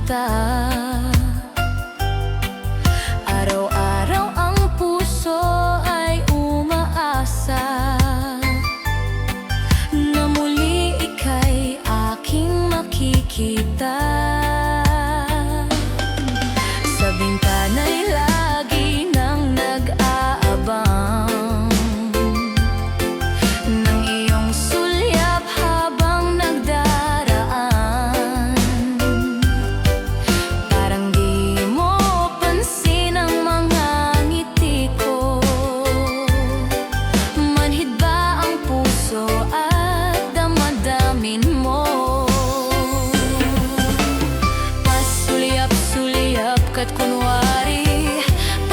kita. Araw-araw ang puso ay umaasa na muli ika'y aking makikita. Sa bintana'y lagi nang nag-aabang ng iyong sulyap habang nagdaraan. Parang di mo pansin ang mga ngiti ko. Manhid ba ang puso at damdamin mo? Pasulyap-sulyap ka't kunwari,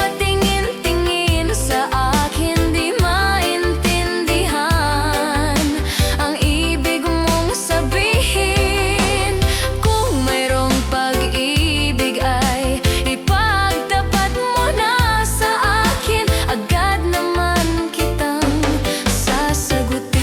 patingin-tingin sa akin, di maintindihan ang ibig mong sabihin. Kung mayroong pag-ibig ay ipagtapat mo na sa akin, agad naman kitang sasagutin.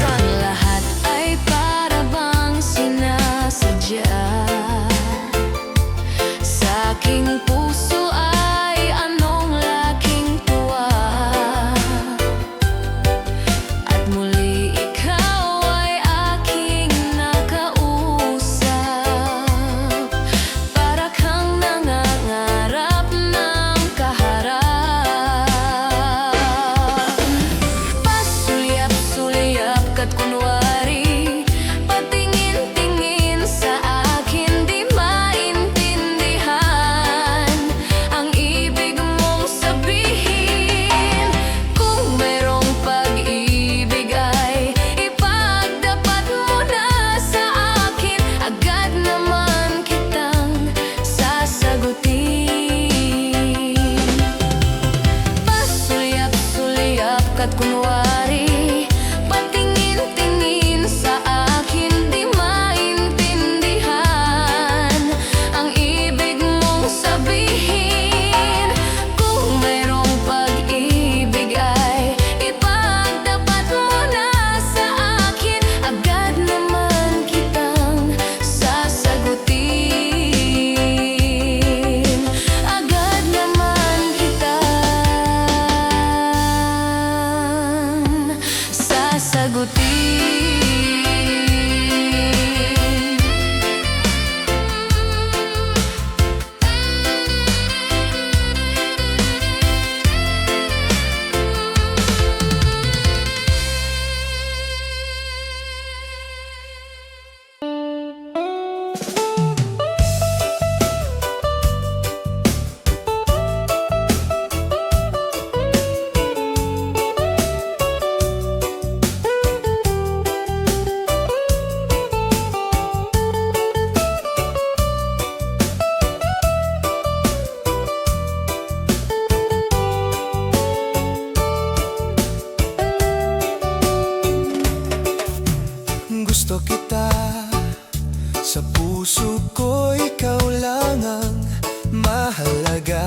Ang lahat ay para bang sinasadya. Sa aking puso ay anong laking tuwa, at muli ikaw ay aking nakausap. Para kang nangangarap ng kaharap. Pasulyap-sulyap ka't kunwari, patingin-tingin sa akin, di maintindihan ang ibig mong sabihin. Kung mayroong pag-ibig ay ipagtapat mo na sa akin, agad naman kitang sasagutin. Pasulyap-sulyap ka't kunwari, patingin-tingin sa akin, di maintindihan ang ibig mong sabihin. Kung mayroong pag-ibig ay ipagtapat mo na sa akin, agad naman kitang sasagutin. Agad naman kitang sasagutin. Gusto kita, sa puso ko ikaw lang ang mahalaga.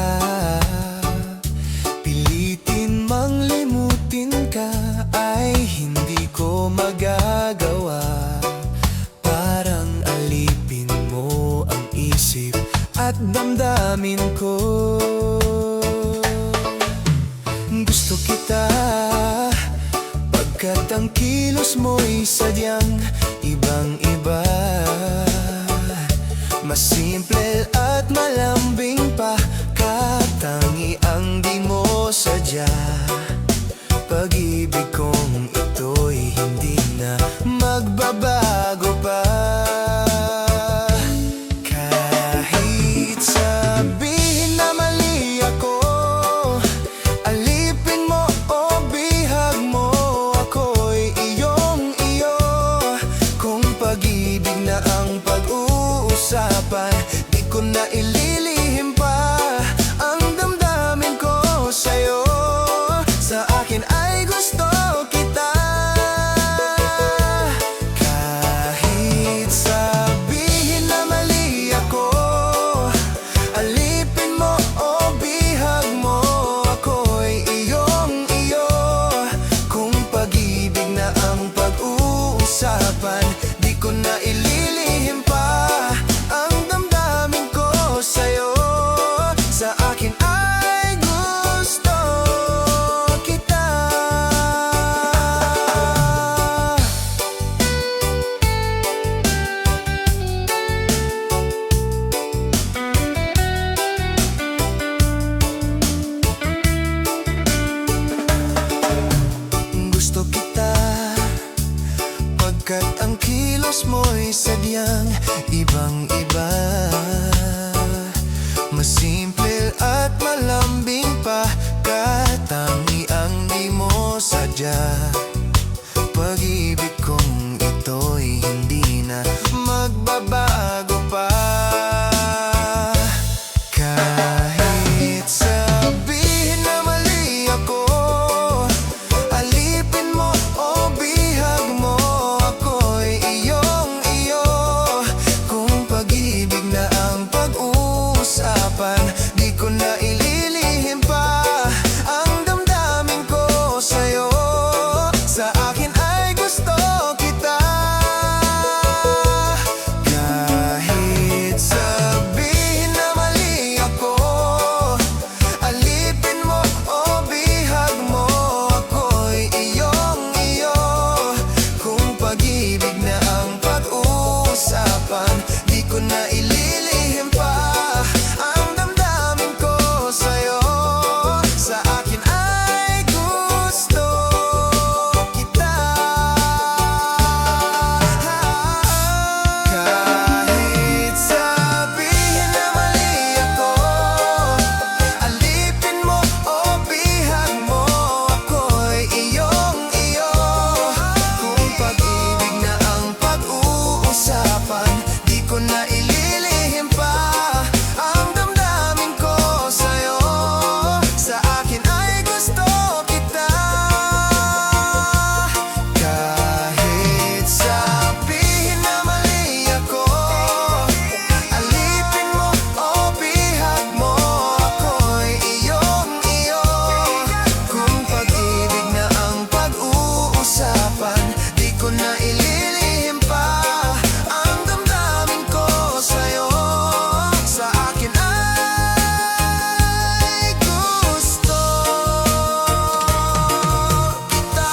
Pilitin mang limutin ka ay hindi ko magagawa. Parang alipin mo ang isip at damdamin ko. Gusto kita, pagkat ang kilos mo'y sadyang ibang-iba. Mas simple at malambing pa, katangi ang di mo sadya. Pag-ibig kong ito'y hindi na magbabago pa. Kahit sabihin na mali ako, alipin mo o bihag mo, ako'y iyong-iyo. Kung pag-ibig na ang pag-uusapan, di ko na ililihim pa ang damdamin ko sa'yo. Sa akin ay gusto kita. kilos mo'y sadyang ibang-iba. Masimple at malambing pa, katangiang di mo sadya. Pag-ibig kong ito'y hindi na magbabago pa. Kahit sabihin na mali ako, alipin mo o bihag mo, ako'y iyong-iyo. Kung pag-ibig na ang pag-uusapan, di ko na ililihim pa ang damdamin ko sa'yo. Sa akin ay gusto kita. Kahit sabihin na mali ako, alipin mo o bihag mo, ako'y iyong-iyo. Kung pag-ibig na ang pag-uusapan, di ko na ililihim pa ang damdamin ko sa'yo. Sa akin ay gusto kita. Kahit sabihin na mali ako, alipin mo o bihag mo, ako'y iyong-iyo. Kung pag-ibig na ang pag-uusapan, di ko na ililihim pa ang damdamin ko sa'yo. Sa akin ay gusto kita. Kahit sabihin na mali ako, alipin mo o bihag mo, ako'y iyong-iyo. Kung pag-ibig na ang pag-uusapan, di ko na ililihim pa ang damdamin ko sa'yo. Sa akin ay gusto kita.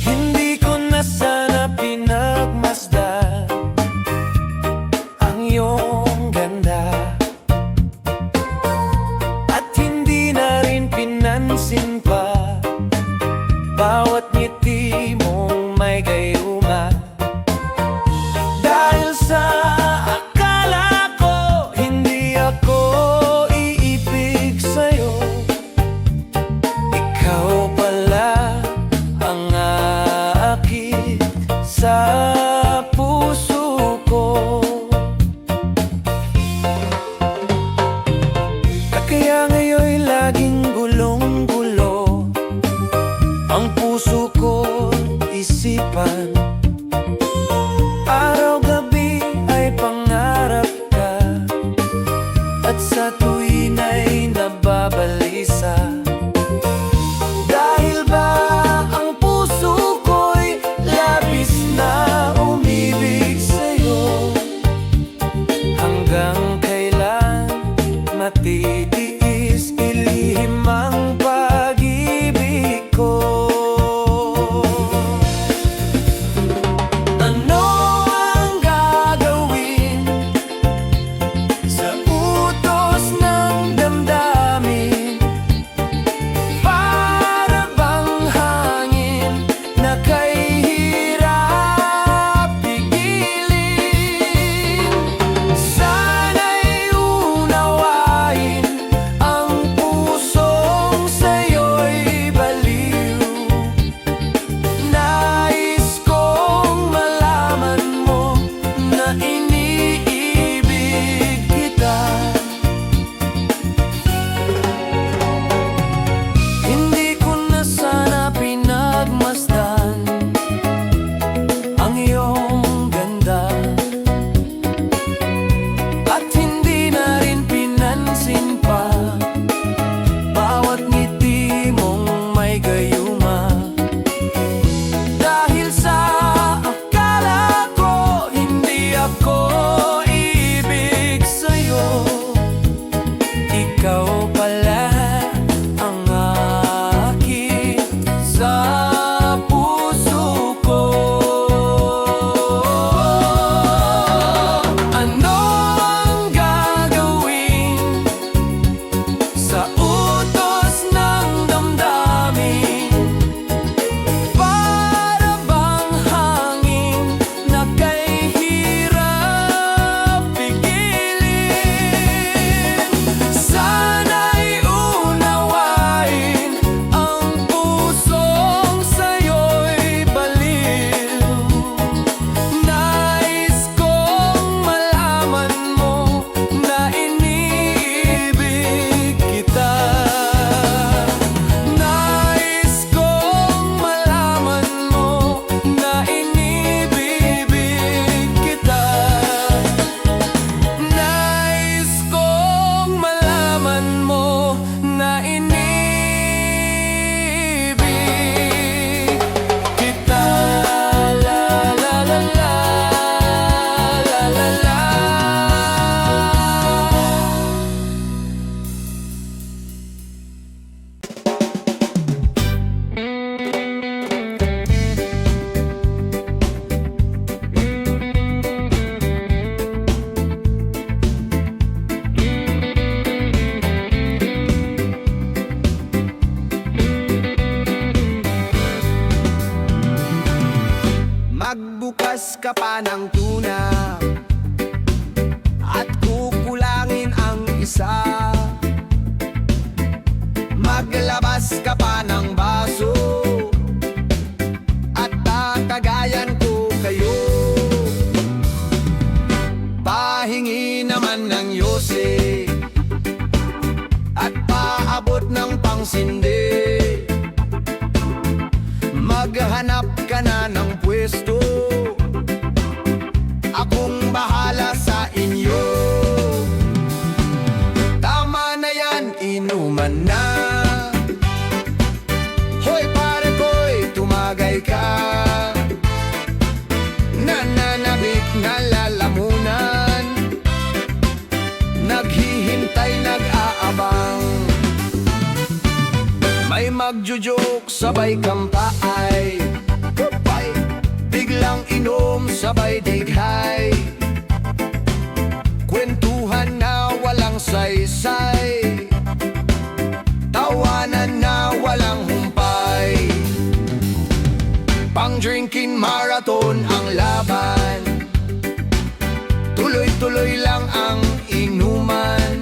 Hindi ko na sana pinagmasdan ang iyong ganda, at hindi na rin pinansin pa bawat ngiti mong may gayuma. Dahil sa akala ko hindi ako iibig sa'yo, ikaw pala ang aakit sa puso ko. Kaya ngayon'y laging gulong-gulo ang puso ko, isipan. Araw-gabi ay pangarap ka, at sa tuwin ay nababalisa. Dahil ba ang puso ko'y labis na Maglabas ka pa ng tuna at kukulangin ang isa. Maglabas ka pa ng baso at tatagayan ko kayo. Pahingi naman ng yose at paabot ng pangsindi. Maghanap ka na ng pwesto, akong bahala sa inyo. Tama na yan, inuman na. Hoy pare ko'y tumagay ka. Nananabik na lalamunan, naghihintay, nag-aabang. May magjo-joke, sabay kampay, biglang inom, sabay dighay. Kwentuhan na walang saysay, tawanan na walang humpay. Pang-drinking marathon ang laban, tuloy-tuloy lang ang inuman.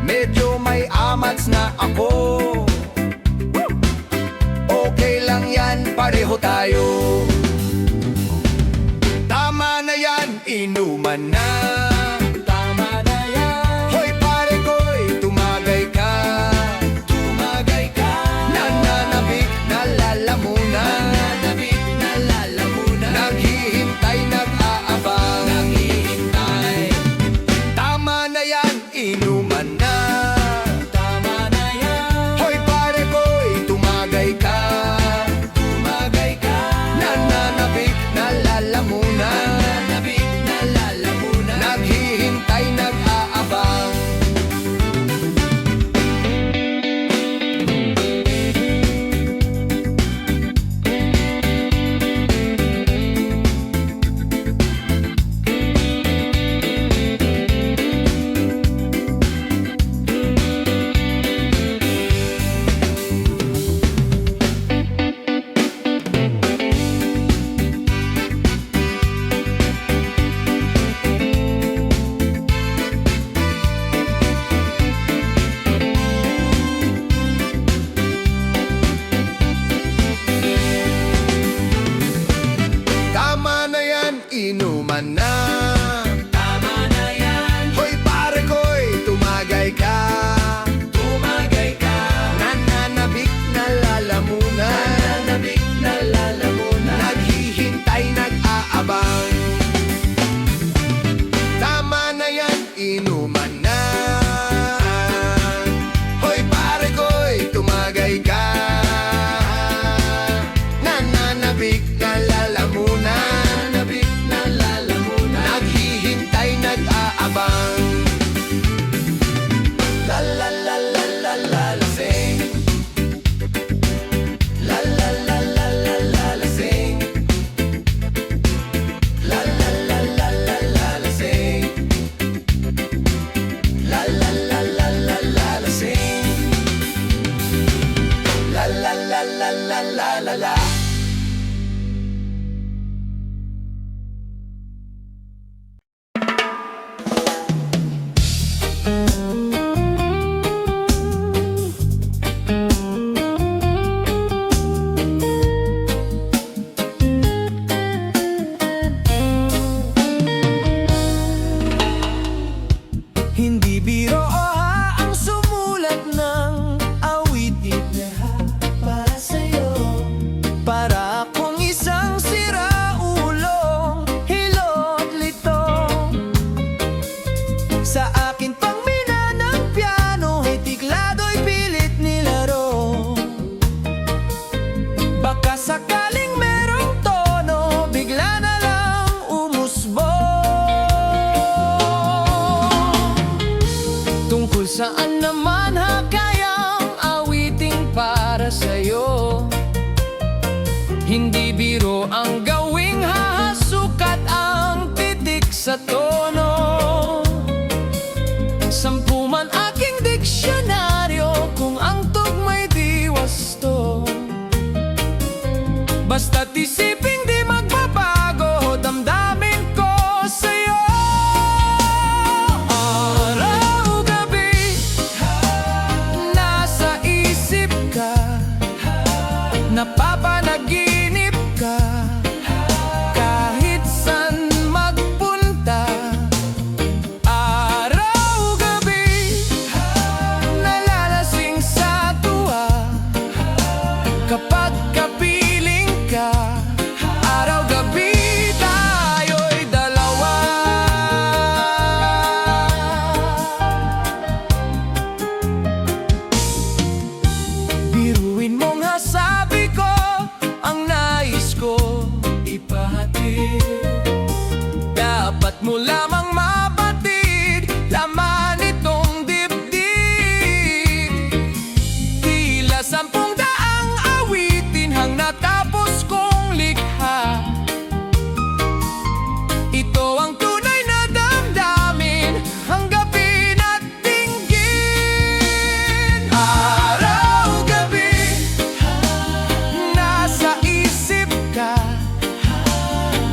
Medyo may amats na ako, okay lang yan, pareho tayo. Tama na yan, inuman na. Tama na yan. Hoy pare ko'y tumagay ka. Tumagay ka. Nananabik na lalamunan. Nananabik na lalamunan. Naghihintay, nag-aabang. Naghihintay. Tama na yan, inuman na. Tama na yan. Hoy pare ko'y tumagay ka. Tumagay ka. Nananabik na lalamunan. Nananabik na lalamunan. Naghihintay, nag-aabang. Tama na yan, inuman na. Tama na yan. Hoy pare ko'y tumagay ka. Tumagay ka. Nananabik na lalamunan. Nananabik na lalamunan. Naghihintay, nag-aabang. Tama na yan, inuman na. Hoy pare ko'y tumagay ka. Nananabik na lalamunan. Nananabik na lalamunan. Naghihintay, nag-aabang. La la la la la la lasing. La la la la la la lasing. La la la la la la lasing. La la la la la la lasing. La la la la la la la la. Hindi biro ang sumulat ng awitin para sa'yo. Para akong isang siraulong hilot lito. Sa akin pang mina ng piano, hitiklado'y pilit nilaro. Baka sakaling merong tono, bigla na lang umusbong. Tungkol saan naman kayang awiting para sa'yo? Hindi biro ang gawing hahasukat ang titik sa tono. Sampu man aking diksyonaryo kung ang tugma'y di wasto. Basta't isiping di magbabago.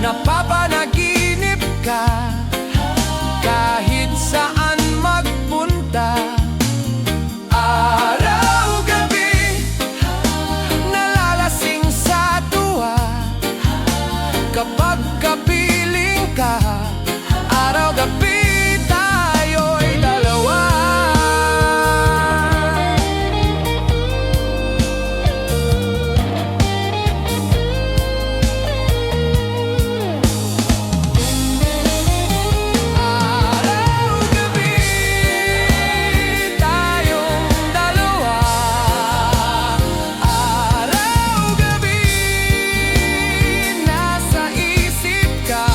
Napapanaginip ka kahit saan magpunta. Araw-gabi nalalasing sa tuwa. Kapag kapiling ka, araw-gabi tayo'y dalawa. Araw-gabi tayong dalawa. Araw-gabi nasa isip ka.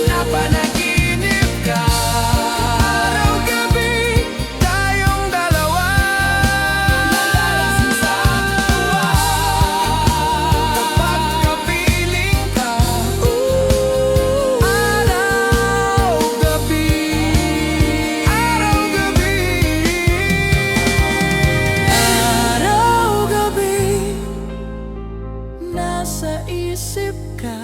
Napanaginip ka. Araw-gabi tayong dalawa. Nalalasing sa tuwa. Kapag kapiling ka. Araw-gabi. Araw-gabi. Araw-gabi nasa isip ka.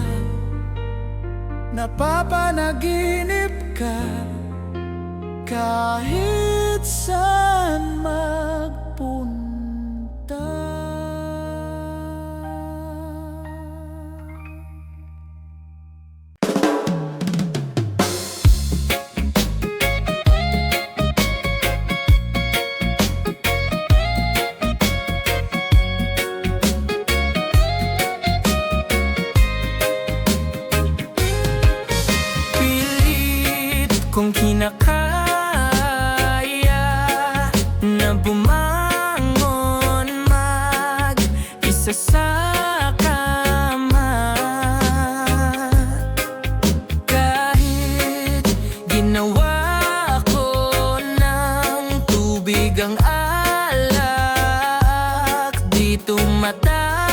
Napapanaginip ka kahit saan magpunta. Pilit kong kinakaya na bumangon mag-isa sa kama. Kahit ginawa ko ng tubig ang alak, dito matama.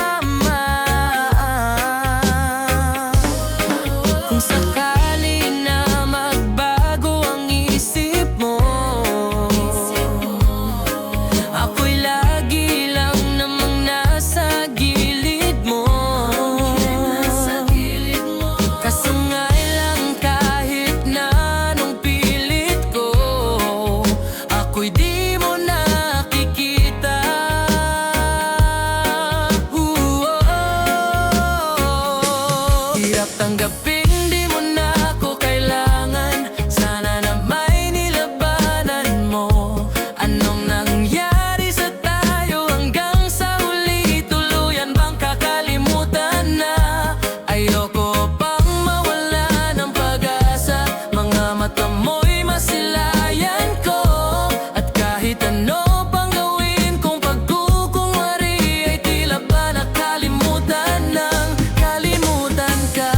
Kung sakali na magbago ang isip mo, ako'y lagi lang namang nasa gilid mo. Kaso nga'y lang kahit na anong pilit ko, ako'y di mo nakikita. Hirap tanggapin di mo na ako kailangan. Sana na may nilabanan mo. Anong nangyari sa tayo hanggang sa huli? Tuluyan bang kakalimutan na? Ayoko pang mawala ng pag-asa. Mga mata mo'y masilayan ko. At kahit ano pang gawin kong pagkukunwari, ay tila ba nakalimutan ng kalimutan ka.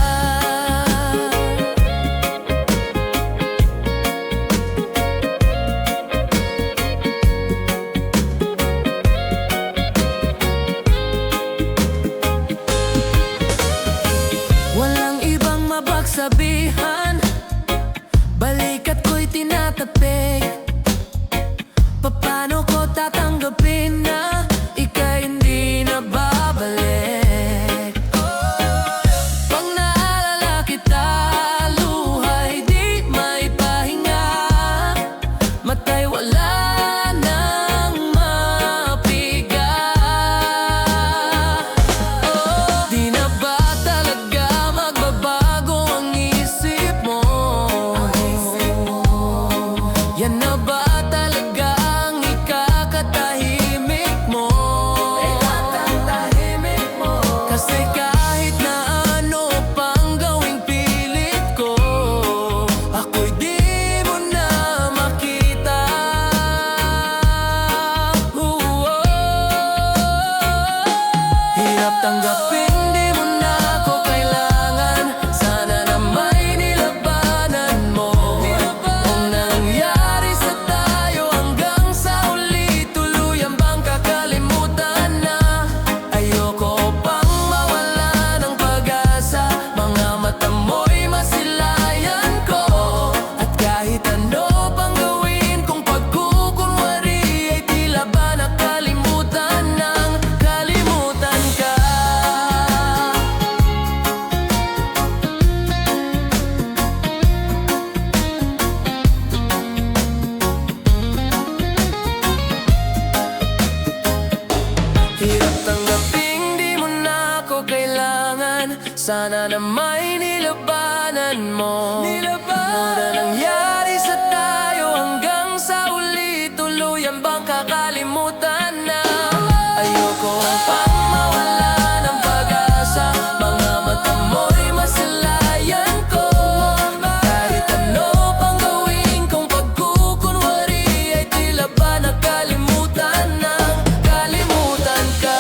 Walang ibang mapagsabihan, balikat ko'y tinatapik. Paano ko tatanggapin na ika'y hindi na babalik? Pag naalala kita, luha'y di may pahinga. Mata'y wala nang mapiga. Di na ba talaga magbabago ang isip mo? Yan na ba talaga ang ikakatahimik mo? sana na may nilabanan mo. Ano na nangyari sa tayo hanggang sa uli? Tuluyan bang kakalimutan na? Ayoko pang mawala ng pag-asa, mga mata mo'y masalayan ko. Kahit ano pang gawin kong pagkukunwari, ay tila ba nakalimutan na, kalimutan ka.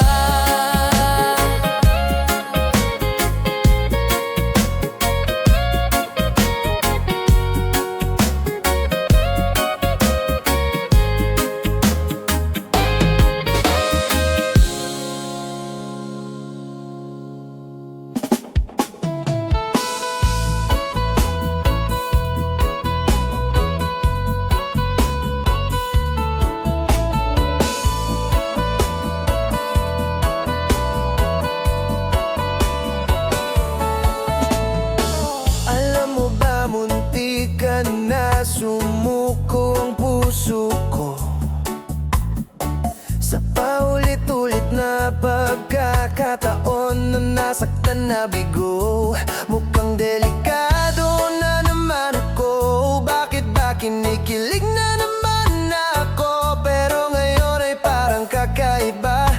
Alam mo ba, muntikan na sumuko ang puso ko sa paulit-ulit na pagkakataon na nasaktan na bigo. Mukhang delikado na naman ako. Bakit ba kinikilig na naman ako? Pero ngayon ay parang kakaiba.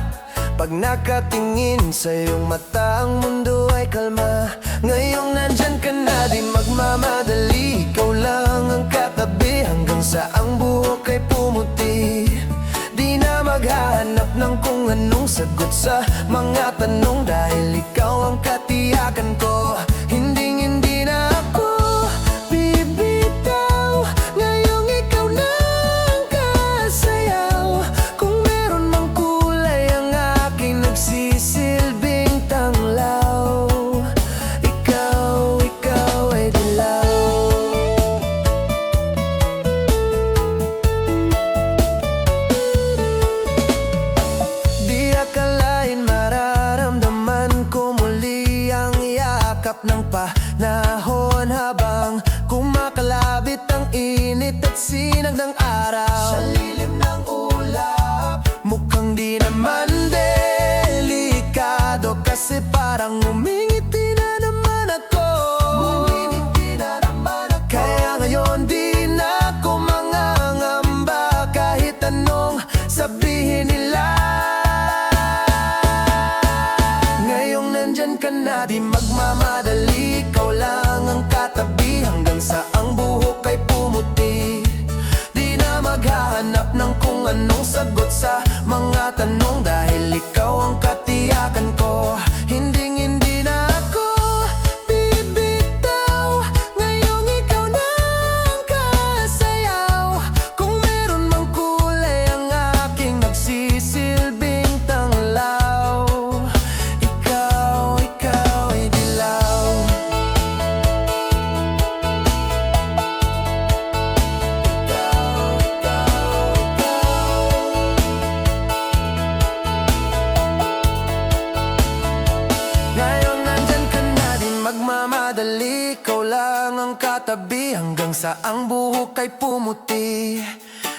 Pag nakatingin sa iyong mata, ang mundo ay kalma. Ngayong nandyan ka na, di magmamadali. Ikaw lang ang katabi hanggang sa ang buhok ay pumuti. Di na maghahanap ng kung anong sagot sa mga tanong, dahil ikaw ang katiyakan ko. Hindi na ako bibitaw. Ngayong ikaw na ang kasayaw. Kung meron mang kulay ang aking nagsisilbing tanglaw, ikaw ay dilaw. Di akalain mararamdaman ko muli ang yakap ng panahon, habang kumakalabit ang init at sinag ng araw sa lilim ng ulap. Mukhang di naman delikado, kasi parang umingiti na naman ako. Kaya ngayon di na ako mangangamba, kahit anong sabihin nila. Ngayong nandyan ka na, di magmamadali. Ikaw lang ang katabi hanggang sa ang buhok ay pumuti. Di na maghahanap ng kung anong sagot sa mga tanong, dahil ikaw ang katiyakan ko. Hindi na ako bibitaw. Ngayong ikaw na ang kasayaw. Kung meron mang kulay ang aking nagsisilbing tanglaw, ikaw ay dilaw. Ngayon nandyan ka na, di magmamadali. Ikaw lang ang katabi hanggang sa ang buhok ay pumuti.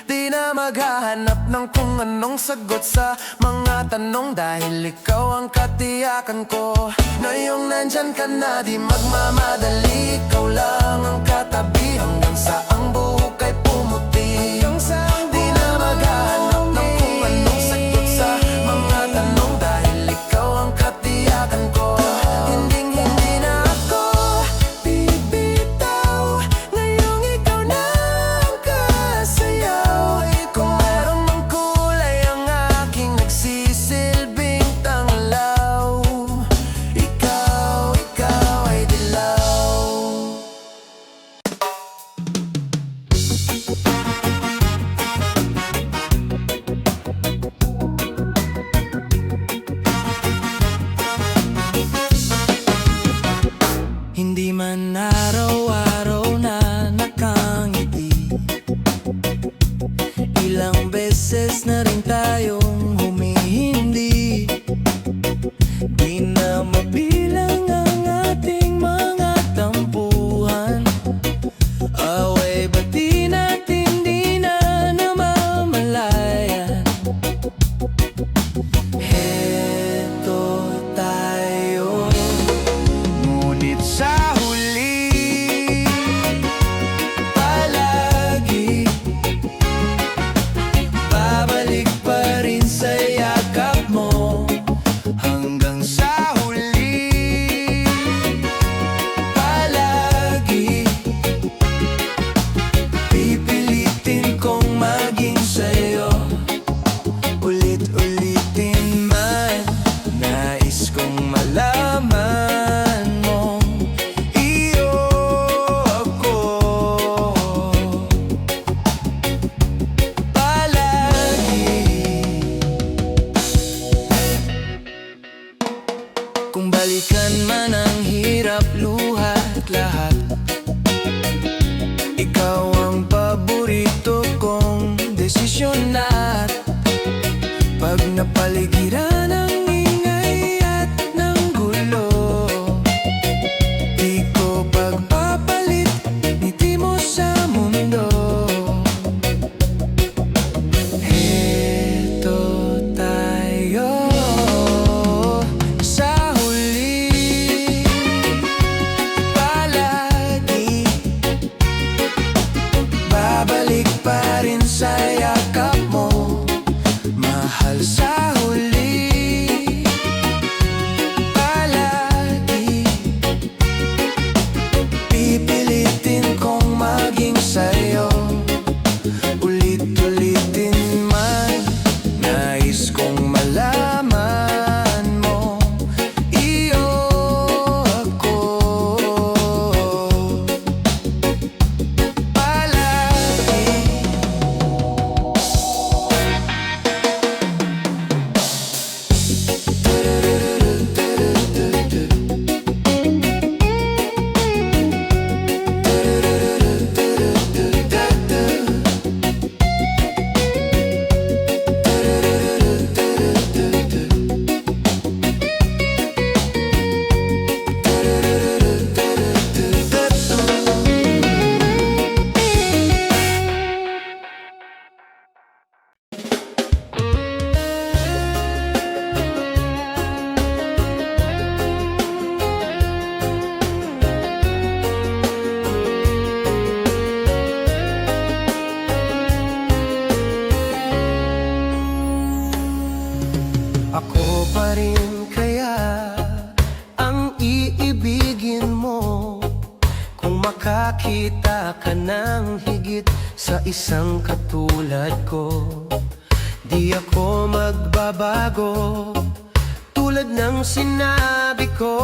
Di na maghahanap ng kung anong sagot sa mga tanong, dahil ikaw ang katiyakan ko. Ngayong nandyan ka na, di magmamadali. Ikaw lang ang katabi hanggang sa ang buhok ay pumuti. Di na maghahanap ng kung anong sagot sa mga tanong, dahil ikaw ang katiyakan ko. Hindi na ako bibitaw. Ngayong ikaw na ang kasayaw. Kung meron mang kulay ang aking nagsisilbing tanglaw, ikaw ay dilaw. Hindi man araw-araw na nakangiti, ilang beses na rin tayong humihindi. Di na mabilang ang ating mga tampuhan. Away bati natin, di na namamalayan. Heto tayo, makakita ka ng higit sa isang katulad ko. Di ako magbabago, tulad ng sinabi ko.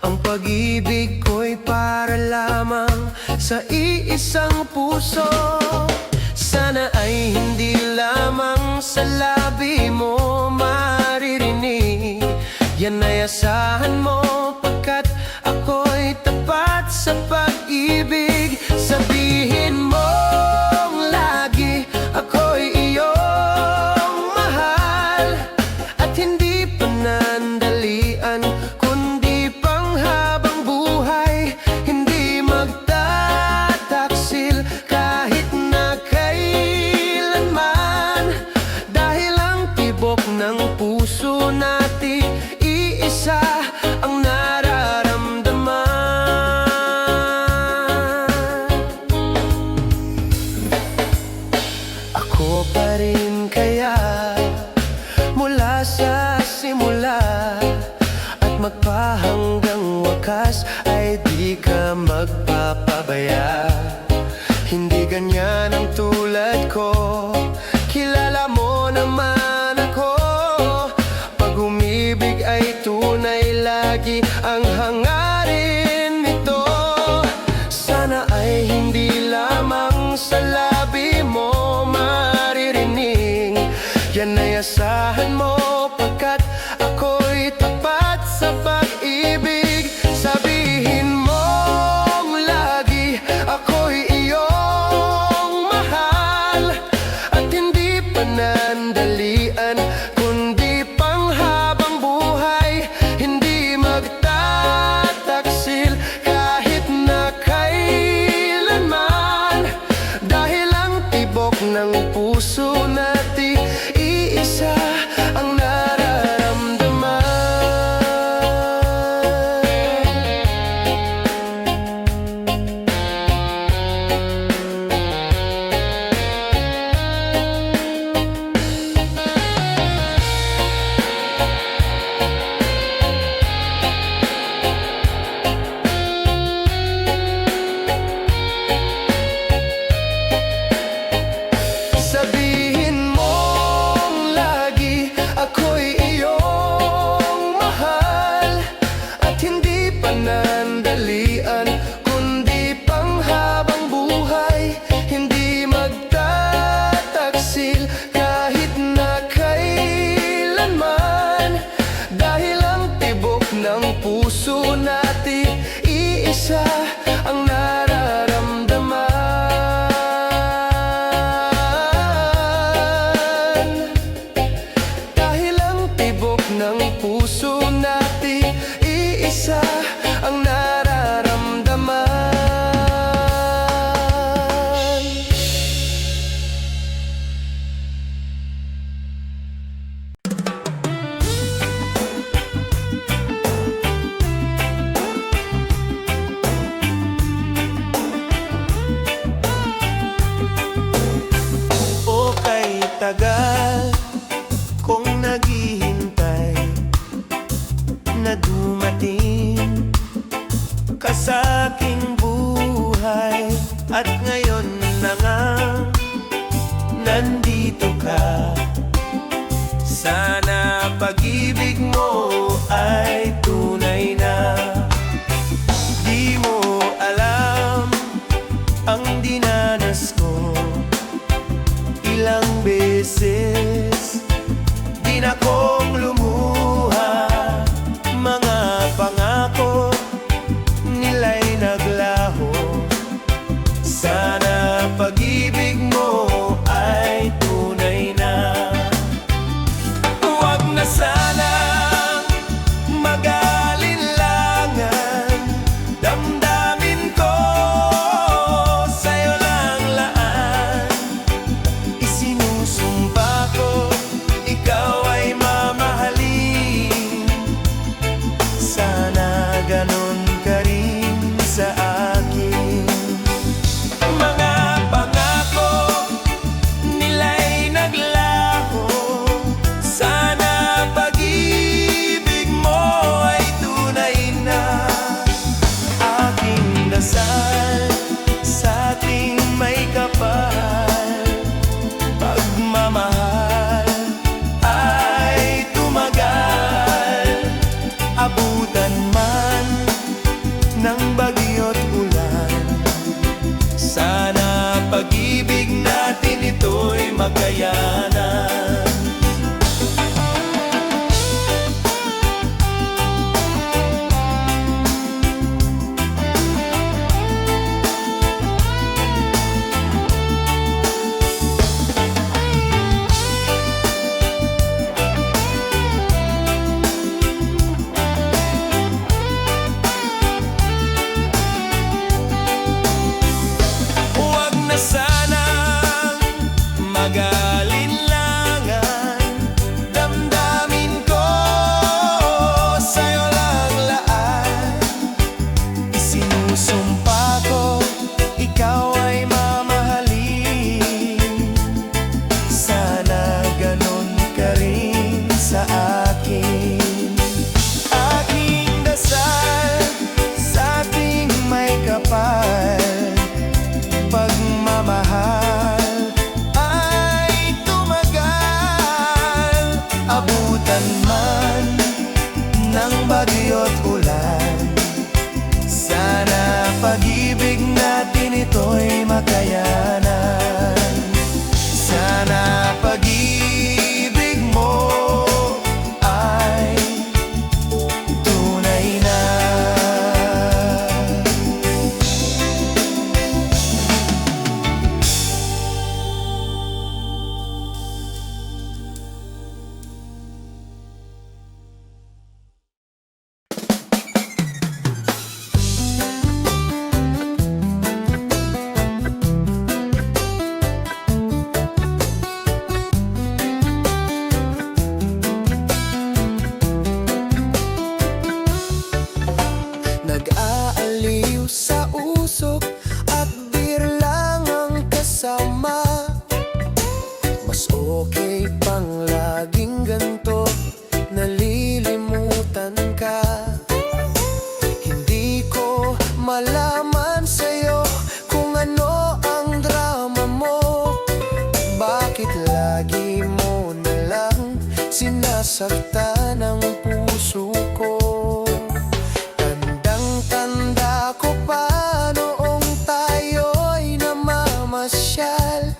Ang pag-ibig ko'y para lamang sa iisang puso. Sana ay hindi lamang sa labi mo maririnig. Yan ay asahan mo, pagkat ako'y tapat sa pag-ibig. Sabihin mo lagi, ako'y iyong mahal, at hindi panandalian, kundi panghabang buhay. Hindi magtataksil kahit na kailanman, dahil ang tibok ng puso natin iisa ang nararamdaman. Ako pa rin kaya, mula sa simula at magpahanggang wakas, ay di ka magpapabaya. Hindi ganyan ang tulad ko, kilala mo naman ako. Pag umibig ay tunay, lagi ang hangarin nito. Sana ay hindi lamang sa labi mo maririnig. Yan ay asahan mo, pagkat ako'y tapat sa pag-ibig. Sabihin mo lagi, ako'y iyong mahal, at hindi panandalian, kundi panghabang buhay. Hindi magtataksil kahit na kailanman, dahil ang tibok ng puso natin iisa ang nararamdaman. Sabihin mong lagi, ako'y iyong mahal, at hindi panandalian, kundi panghabang buhay. Hindi magtataksil kahit na kailanman, dahil ang tibok ng puso natin iisa ang nararamdaman. Dahil ang tibok ng puso natin iisa ang nararamdaman. O kay tagal kong naghihintay na dumating ka sa aking buhay, at ngayon na nga nandito ka. Sana pag-ibig mo ay tunay na. Di mo alam ang dinanas ko, ilang beses din akong lumuha. Mga pangako nila'y naglaho. Sana Sinusumpa ko, ikaw ay mamahalin. Sana ganun ka rin sa akin. Aking dasal sa ating may kapal, pagmamahal ay tumagal. Abutan man ng bagyo't ulan, sana pag-ibig natin ito'y makayanan. Sana pag-ibig mo ay tunay na. Nag-aaliw sa usok at beer lang ang kasama. Mas okay pang laging ganto, nalilimutan ka. Hindi ko malaman sa'yo kung ano ang drama mo. Bakit lagi mo na lang sinasaktan ang puso ko? Tanda ko pa noong tayo'y namamasyal,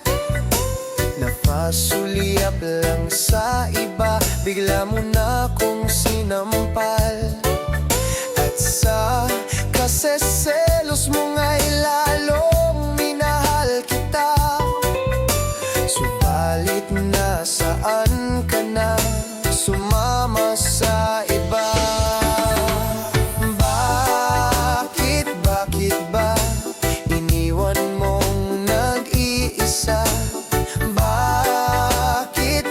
napasulyap lang sa iba, bigla mo na kong sinampal. At sa kaseselos mo nga'y lalong minahal kita. Subalit nasaan ka na, sumama sa iba? Bakit ba iniwan mong nag-iisa? Bakit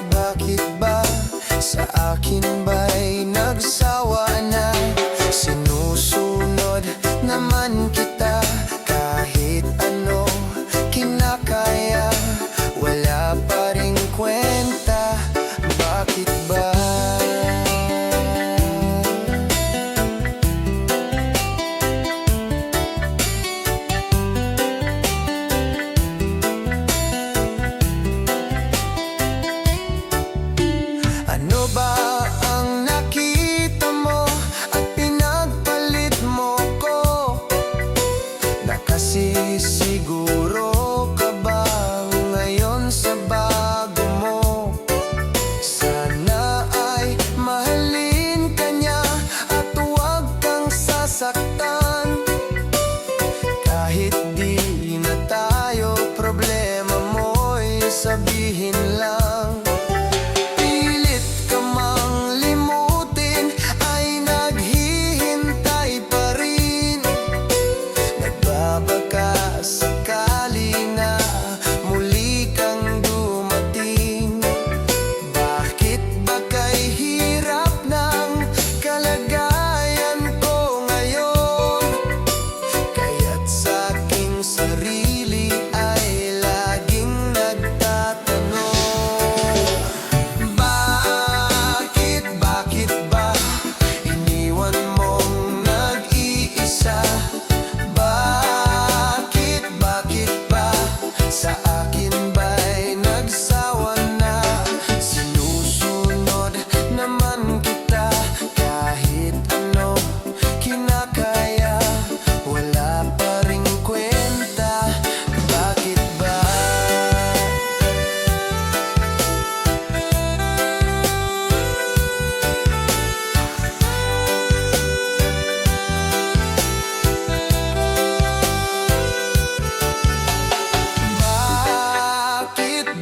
ba sa akin ba'y nagsawa na? Sinusunod naman kita kahit ano kinakaya, wala pa ring kwenta. Bakit ba? Ano ba ang nakita mo at pinagpalit mo ko? Nakasisiguro ka ba ngayon sa bago mo? Sana ay mahalin ka niya at huwag kang sasaktan. Kahit di na tayo, problema mo'y sabihin lang. Sakali na muli kang dumating, bakit ba kay hirap ng kalagayan ko ngayon? Kaya't sa aking sarili ay laging nagtatanong, bakit ba iniwan mong nag-iisa? Sa akin ba'y nagsawa na? Sinusunod naman kita kahit ano kinakaya, wala pa ring kwenta. Bakit ba?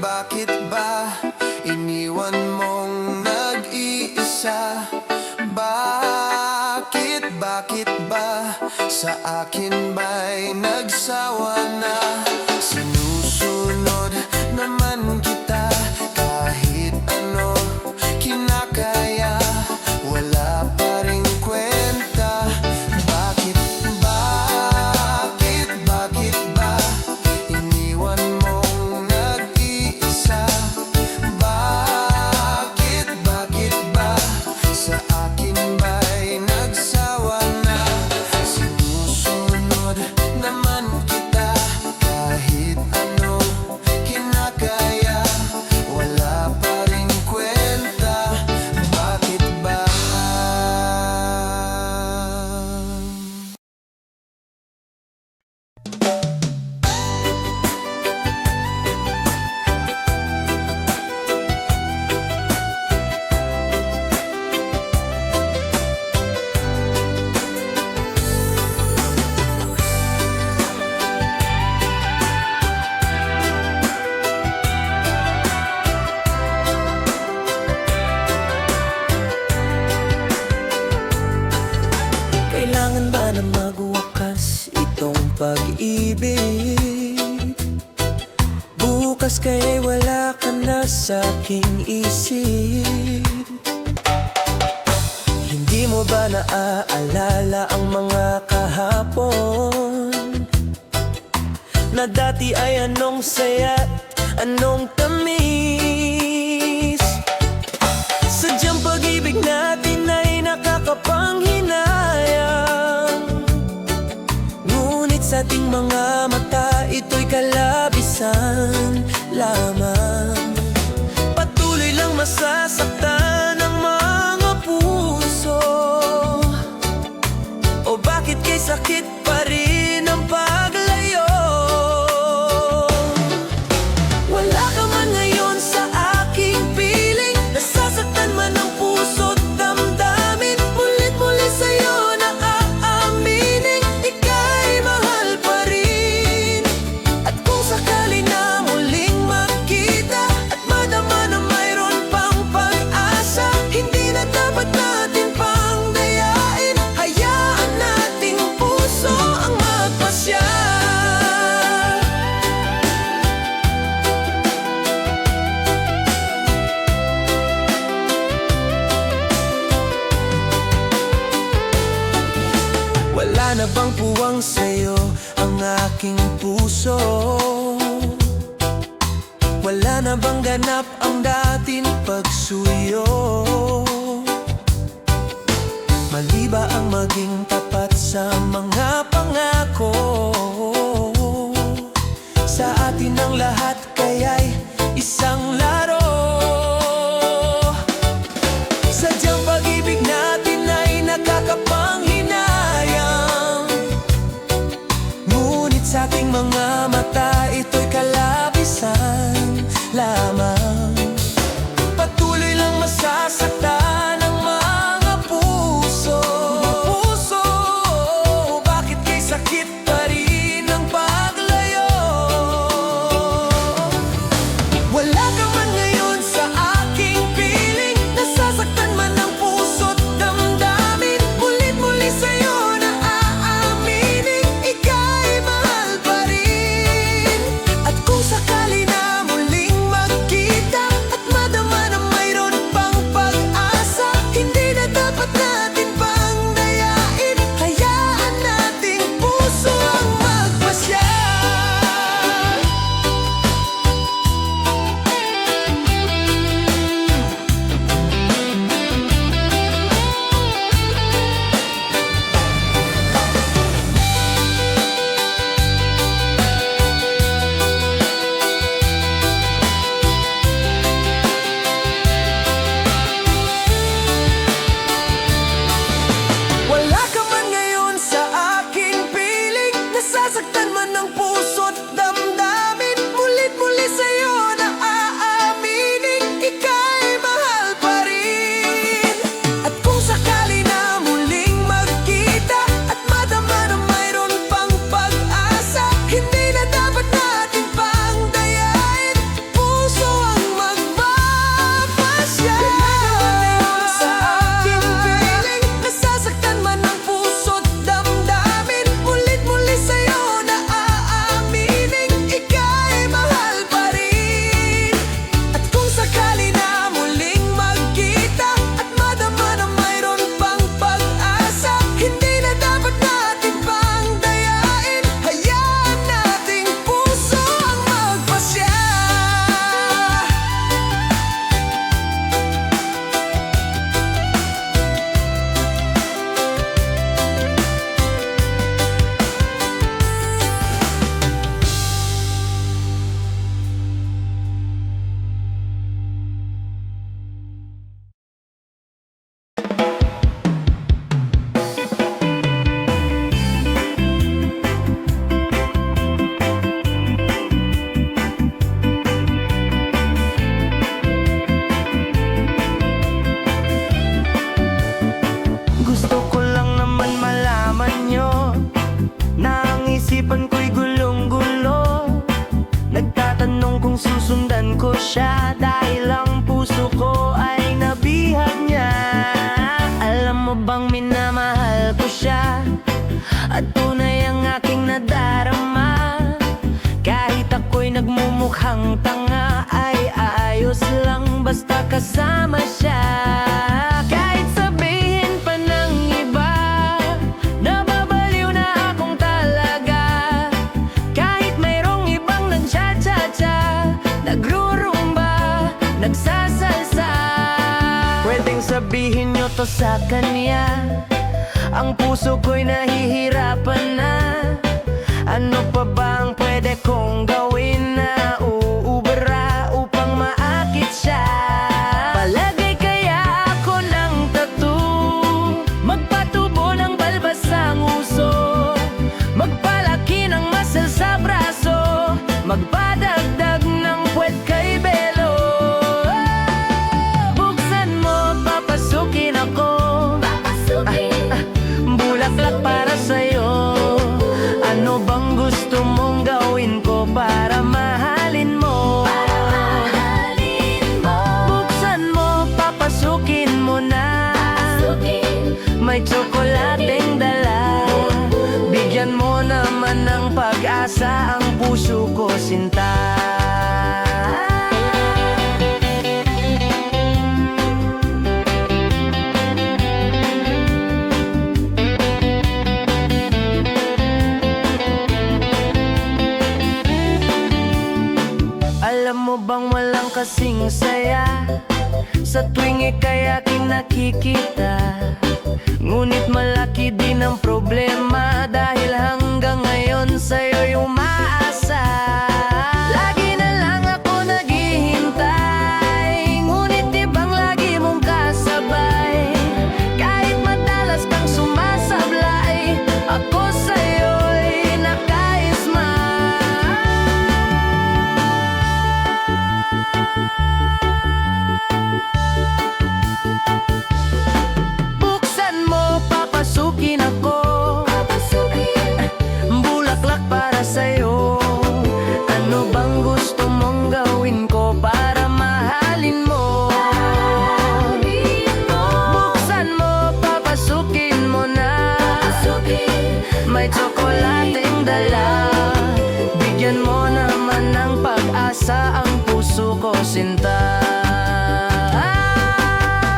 Bakit ba iniwan mong nag-iisa? Bakit ba sa akin ba'y nagsawa na? Sinusunod naman kita kahit ano kinakaya, wala pa ring kwenta. Bakit ba? pag-ibig. Bukas kaya'y wala ka na sa'king isip. Hindi mo ba naaalala ang mga kahapon na dati ay anong saya't anong tamis? Sadyang pag-ibig natin ay nakakapanghinayang, ngunit sa ating mga mata ito'y kalabisan lamang. Patuloy lang masasaktan ang mga puso, o bakit kay sakit pa rin ang paglayo? Wala ka man ngayon sa aking piling, nasasaktan man ang puso't damdamin. Mulit-muli sa'yo na aaminin, ika'y mahal pa rin. At kung sakali na muling magkita at madama na mayroon pang pag-asa, hindi na dapat natin pang dayain, hayaan nating puso ang magpasya. Wala na bang puwang sa'yo ang aking puso? Wala na bang ganap ang dating pagsuyo? Mali ba ang maging tapat sa mga pangako? Sa atin ang lahat kaya'y isang laro. Sadyang pag-ibig natin ay nakakapanghinayang, ngunit sa ating mga mata ito'y kalabisan lamang. Patuloy lang masasaktan ang mga puso, bakit kay sakit pa rin ang paglayo? Wala ka man ngayon sa aking piling, nasasaktan man ang puso't damdamin. Mulit-muli sa'yo na aaminin, ika'y mahal pa rin. At kung sakali na muling magkita at madama na mayroon pang pag-asa, hindi na dapat natin pang dayain, hayaan nating puso ang magpasya. Wala ka man ngayon sa aking piling, nasasaktan man ang puso't damdamin. Mulit-muli sa'yo na aaminin, ika'y mahal pa rin. At kung sakali na muling magkita at madama na mayroon pang pag-asa, hindi na dapat natin pang dayain, puso ang magpapasya. Sa aking piling, nasasaktan man ang puso't damdamin. Mulit-muli sa'yo na aaminin, ika'y mahal pa rin. At kung sakali na muling magkita at madama na mayroon pang pag-asa, hindi na dapat natin pang dayain, hayaan nating puso ang magpasya. Gusto ko lang naman malaman nyo na ang isipan ko'y gulong-gulo. Nagtatanong kung susundan ko siya dahil ang puso ko ay nabihag niya. Alam mo bang minamahal ko siya at tunay ang aking nadarama. Kahit ako'y nagmumukhang tanga, ay ayos lang basta kasama siya. Kahit sabihin pa ng iba, nababaliw na akong talaga. Kahit mayroong ibang nagcha-cha-cha, nagrurumba, nagsasalsa. Pwedeng sabihin nyo to sa kanya, ang puso ko'y nahihirapan na. Ano pa bang pwede kong gawin na uubra upang maakit siya? Palagay kaya ako ng tattoo, magpatubo ng balbas ang uso, magpalaki ng muscle sa braso, magpadagdag ng puwet kay Belo. Buksan mo, papasukin ako, bulaklak para sa'yo. Ano bang gusto mong gawin ko para mahalin mo? Buksan mo, papasukin mo na, may tsokolateng dala. Bigyan mo naman ng pag-asa ang puso ko, sinta. Alam mo bang walang kasing saya sa tuwing ika'y aking nakikita? Ngunit malaki din ang problema, dahil hanggang ngayon sa'yo'y umaasa. Lagi na lang ako naghihintay, ngunit ibang lagi mong kasabay. Kahit madalas kang sumasablay, ako sa'yo'y nakaisma. Buksan mo, papasukin ako, bulaklak para sa'yo. Ano bang gusto mong gawin ko para mahalin mo? Buksan mo, papasukin mo na, may tsokolateng dala. Bigyan mo naman ng pag-asa ang puso ko, sinta.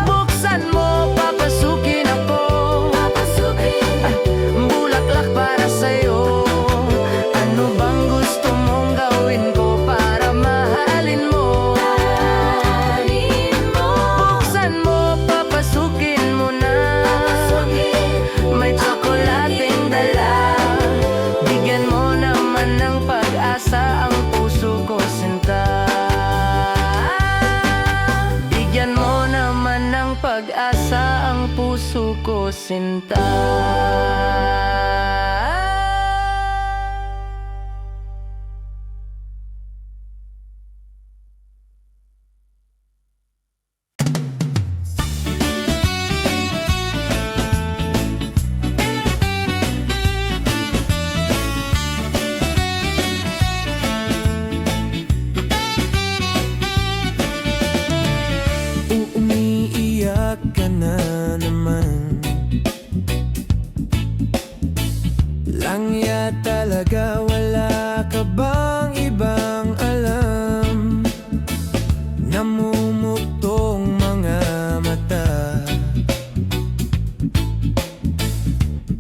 Buksan mo, papasukin ako, bulaklak para sa'yo. Ano bang gusto mong gawin ko para mahalin mo? Buksan mo, papasukin mo na, may tsokolateng dala. Bigyan mo naman ng pag-asa ang puso ko, sinta. Bigyan mo naman ng pag-asa ang puso ko, sinta. Umiiyak ka na naman, langya talaga, wala ka bang ibang alam? Namumuktong mga mata,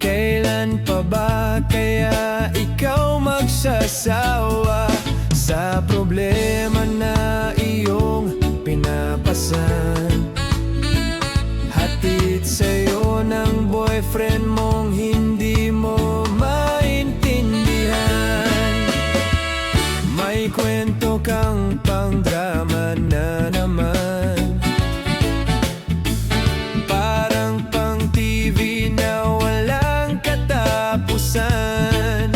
kailan pa ba kaya ikaw magsasawa sa problema na iyong pinapasan? Hatid sa'yo ng boyfriend mong hindi mo maintindihan. May kwento kang pang-drama na naman, parang pang-TV na walang katapusan.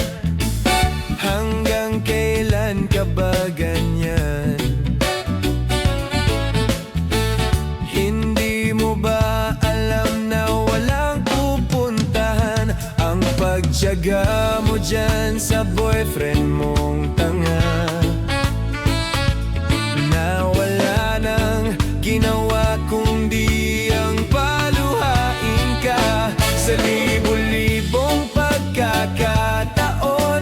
Hanggang kailan ka ba ganyan? Hindi mo ba alam na walang pupuntahan ang pagtiyaga mo dyan sa boyfriend mong tanga, na wala nang ginawa kundi ang paluhain ka sa libo-libong pagkakataon?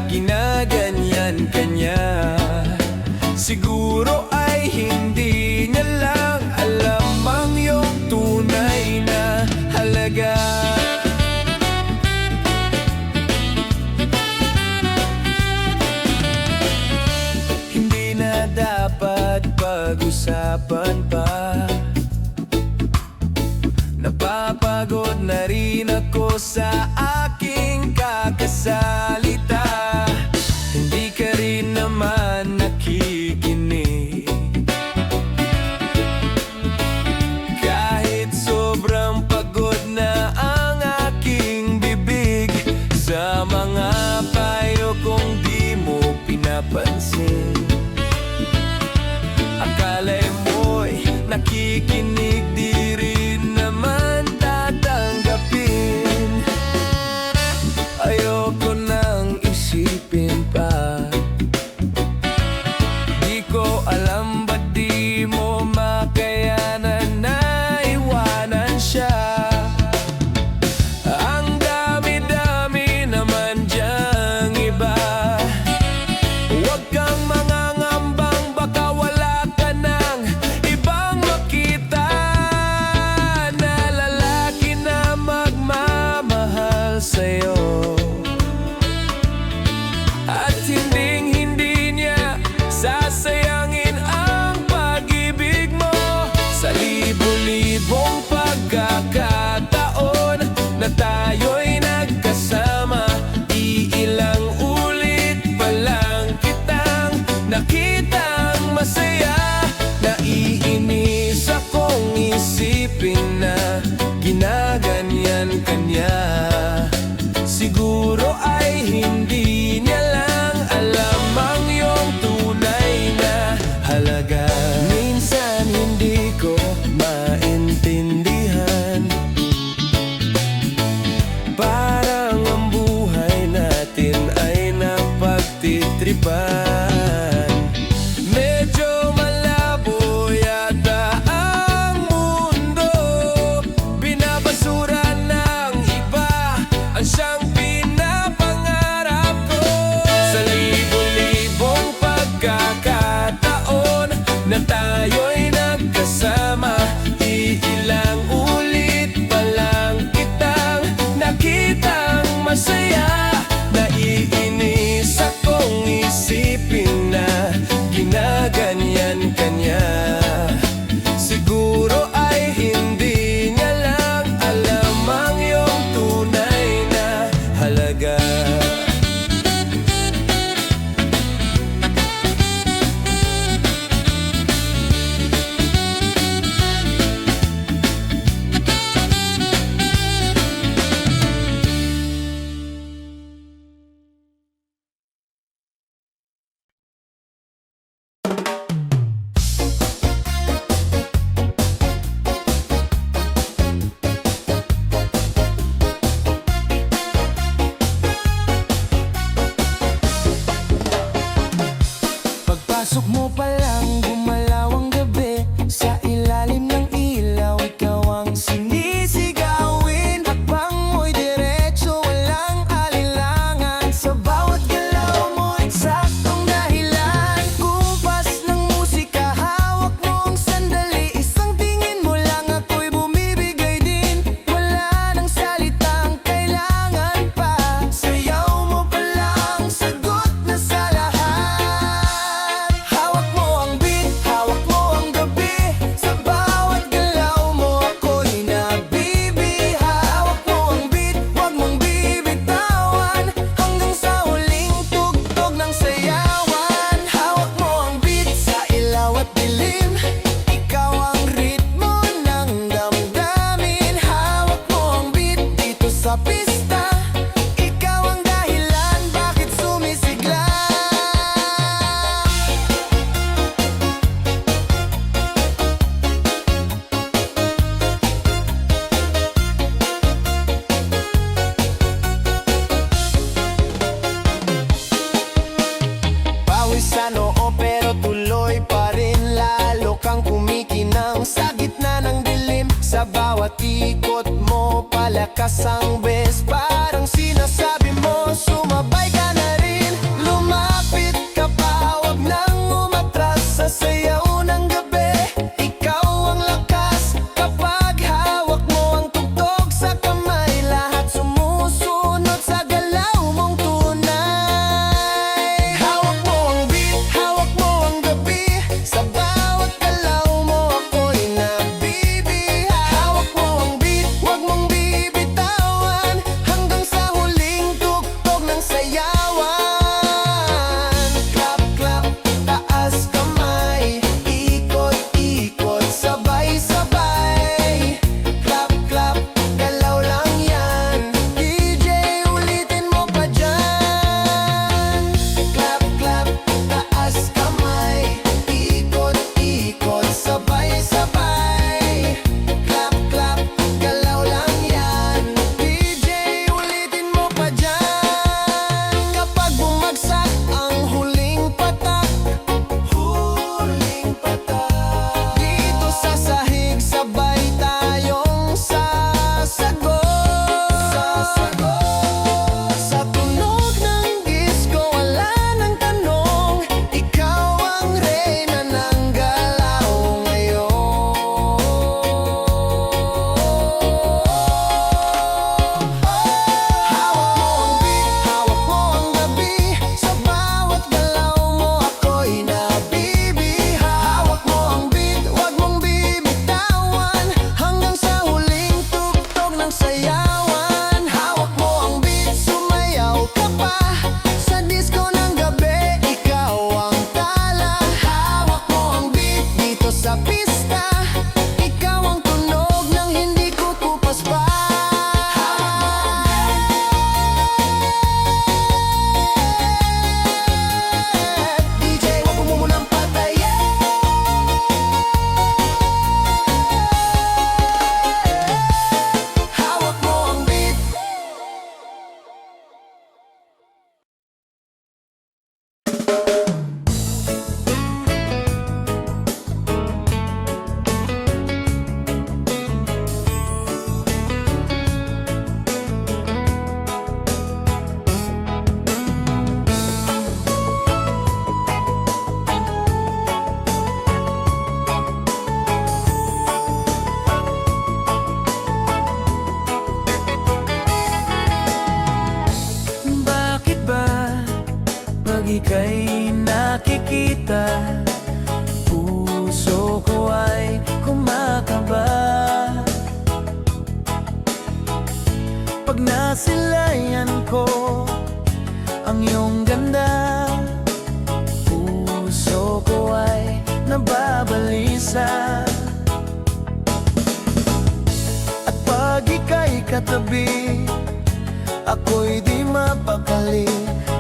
ginaganyan ka niya. Siguro ay hindi niya lang alam ang iyong tunay na halaga. Hindi na dapat pag-usapan pa. Napapagod na rin ako sa aking kakasalita. Hindi ka rin naman nakikinig. Kahit sobrang pagod na ang aking bibig, sa mga payo kong di mo pinapansin. Akala mo'y nakikinig, di rin naman tatanggapin. Ayoko nang isipin pa. Di ko alam ba't di mo makayanan na iwanan siya. Ang dami-dami naman diyang iba. Huwag kang mangangambang, baka wala ka nang ibang makita na lalaki na magmamahal sa'yo. At hinding-hindi niya sasayangin ang pag-ibig mo. Sa libo-libong pagkakataon na tayo'y nagkasama, iilang ulit pa lang kitang nakitang masaya. Naiinis akong isipin na ginaganyan ka niya. Siguro ay hindi niya lang alam ang iyong tunay na halaga. Minsan hindi ko maintindihan, parang ang buhay natin ay napagtitripan. Medyo malabo yata ang mundo, binabasura ng iba ang siyang pinapangarap ko. Sa libo-libong pagkakataon na tayo'y nagkasama, iilang ulit pa lang kitang nakitang masaya. Naiinis akong isipin na ginaganyan ka niya. Siguro ay hindi niya lang alam ang iyong tunay na halaga. Pagpasok mo pa lang, gumalaw ang gabi. Sa ilalim ng ilaw, ikaw ang sinisigawin. Hakbang mo'y diretso, walang alinlangan. Sa bawat galaw mo, eksaktong dahilan. Kumpas ng musika, hawak mo ang sandali. Isang tingin mo lang, ako'y bumibigay din. Wala nang salitang kailangan pa. Sayaw mo pa lang, sagot na sa lahat. Hawak mo ang beat, hawak mo ang gabi. Sa bawat galaw mo, ako'y nabibiha. Hawak mo ang beat, huwag mong bibitawan, hanggang sa huling tugtog ng sayawan. Hawak mo ang beat sa ilaw at dilim. Ikaw ang ritmo ng damdamin. Hawak mo ang beat dito sa pista. Ikaw ang dahilan bakit sumisigla. Pawis sa noo pero tuloy pa rin. Lalo kang kumikinang sa gitna ng dilim. Sa bawat ikot mo, palakas ang bes. Parang sinasabi mo, sumabay ka na rin. ika'y nakikita, puso ko ay kumakaba. Pag nasilayan ko ang iyong ganda, puso ko ay nababalisa. At pag ika'y katabi, ako'y di mapakali.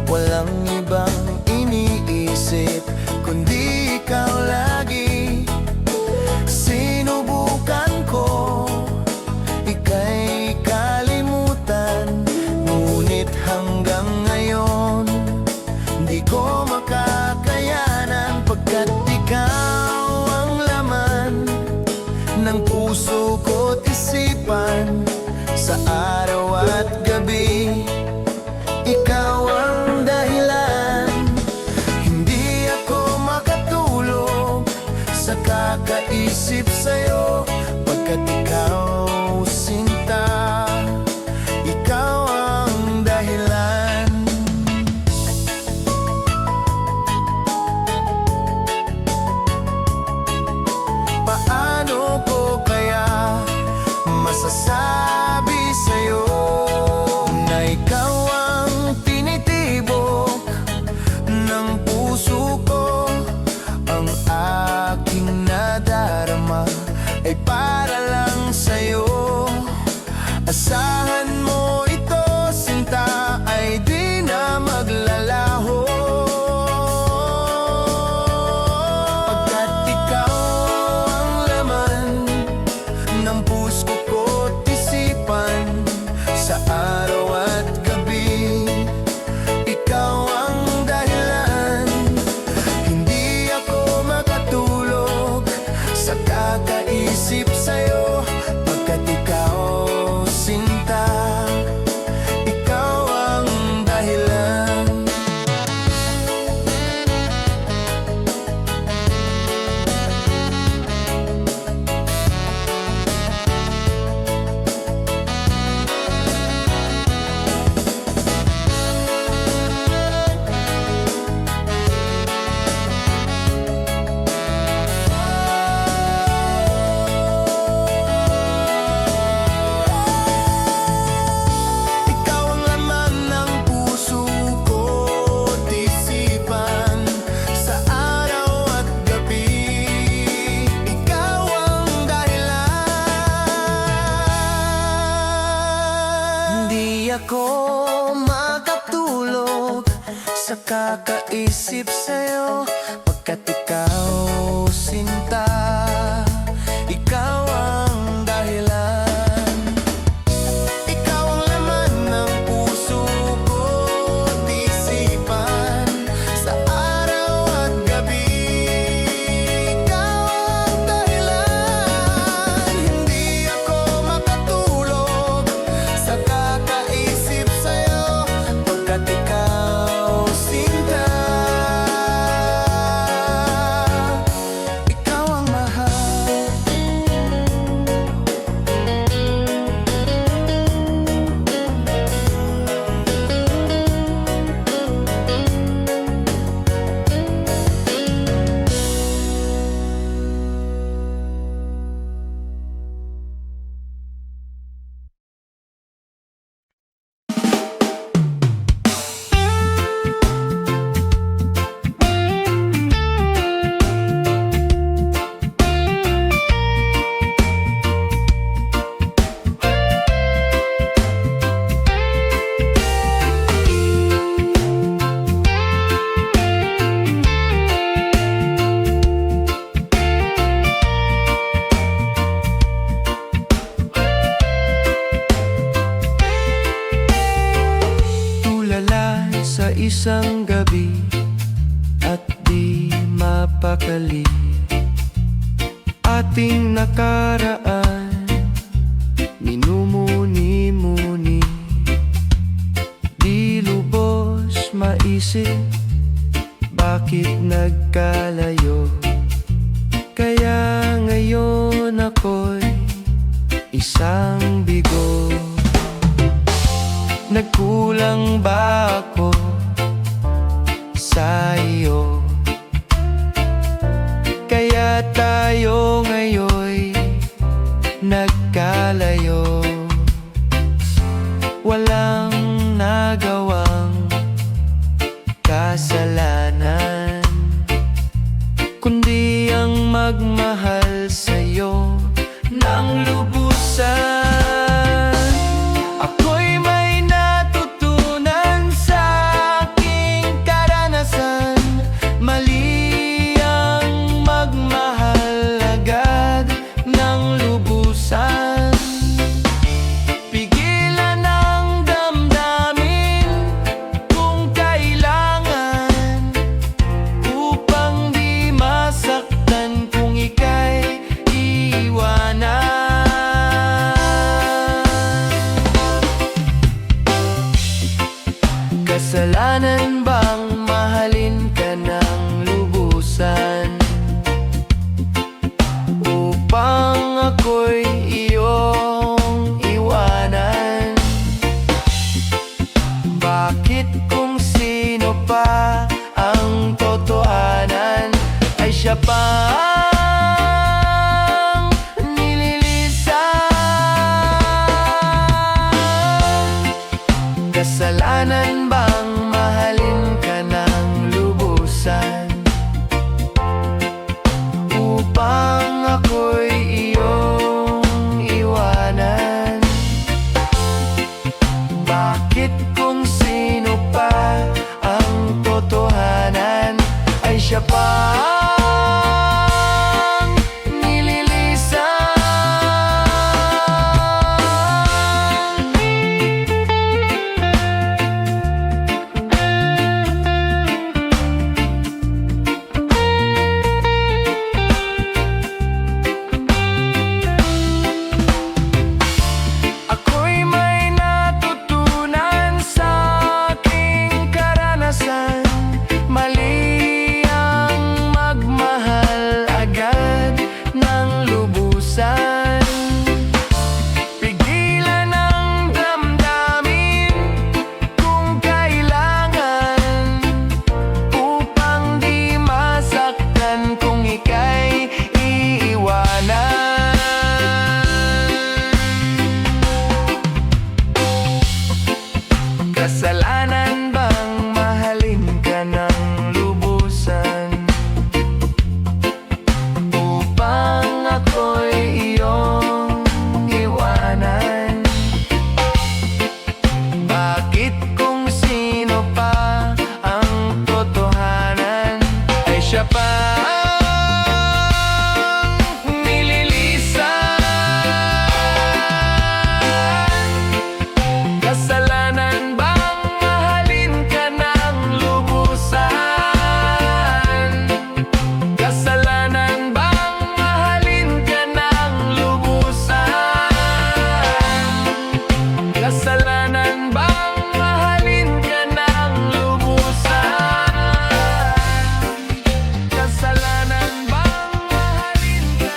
Walang ibang iniisip kundi ikaw lagi. Sinubukan ko ika'y kalimutan, ngunit hanggang ngayon di ko makakayanan. Pagkat ikaw ang laman ng puso ko't isipan, sa araw at gabi ikaw ang dahilan. Hindi ako makatulog sa kakaisip sa'yo, pagkat ikaw sinta, ikaw ang dahilan. Paano ko kaya masasabi sa'yo na ikaw ang tinitibok ng puso ko? Ang aking nadarama ay para lang sa'yo. Asahan mo ito, sinta, ay di na maglalaho, pagkat ikaw ang laman ng puso ko't isipan, sa araw at gabi ikaw ang dahilan. Hindi ako makatulog sa kakaisip sa'yo, pagkat ikaw sinta, ikaw ang dahilan. Ikaw ang laman ng puso ko't isipan, sa araw at gabi ikaw ang dahilan. Hindi ako makatulog sa kakaisip sa'yo, pagkat ikaw sinta, ikaw ang dahilan. Ikaw ang laman ng puso ko't isipan, sa araw at gabi ikaw ang dahilan. Hindi ako makatulog sa kakaisip sa'yo, pagkat ikaw sinta, ikaw ang mahal. Tulala sa isang gabi at di mapakali, ating nakaraan minumuni-muni, di lubos maisip bakit nagkalayo. Kaya ngayon ako'y isang bigo. Nagkulang ba ako sa iyo. Kaya tayo ngayo'y nagkalayo, walang nagawang kasalanan, kundi ang magmahal sa'yo ng lubusan. Ako'y may natutunan sa aking karanasan, mali ang magmahal agad ng lubusan. Pigilan ang damdamin kung kailangan, upang di masaktan kung ika'y iiwanan. Kasalanan bang mahalin ka ng lubusan, upang ako'y iyong iwanan? Bakit kung sino pa ang totohanan ay siya pa ang nililisan? Kasalanan bang mahalin ka ng lubusan, upang ako'y iyong iwanan? Bakit kung sino pa ang totohanan ay siya pa ang nililisan? Ako'y may natutunan sa aking karanasan, mali ang magmahal agad ng lubusan. Pigilan ang damdamin kung kailangan, upang di masaktan kung ika'y iiwanan. Kasalanan bang mahalin ka ng lubusan, upang ako'y iyong iwanan? Bakit kung sino pa ang totohanan ay siya pa ang nililisan? Kasalanan bang mahalin ka ng lubusan? Kasalanan bang mahalin ka ng lubusan? Kasalanan bang mahalin ka ng lubusan? Kasalanan bang mahalin ka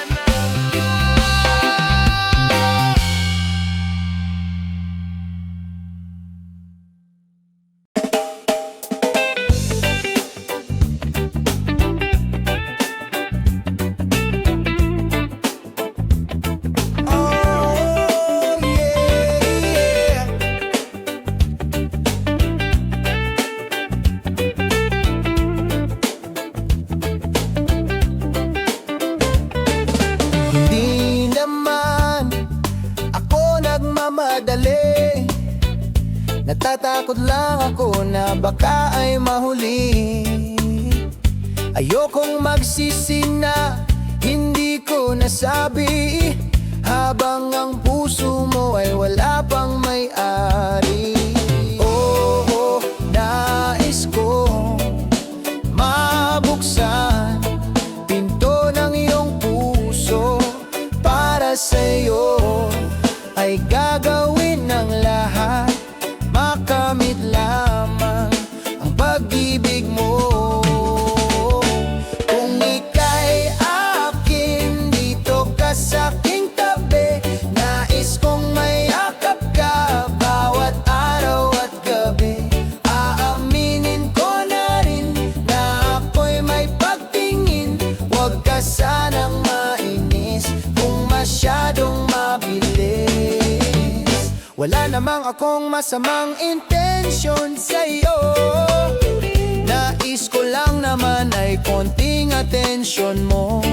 Oh, yeah. Hindi naman ako nagmamadali, natatakot lang ako na baka ay mahuli. Ayokong magsisi na hindi ko nasabi, habang ang puso mo ay wala pang may-ari. Oo, nais ko mabuksan pinto ng iyong puso para sa'yo, ay gagawin ng lahat, makamit lamang ang pag-ibig mo. Kung ika'y akin, dito ka sa'king tabi, nais kong mayakap ka namang akong masamang intensyon sa'yo. Nais ko lang naman ay konting atensyon mo,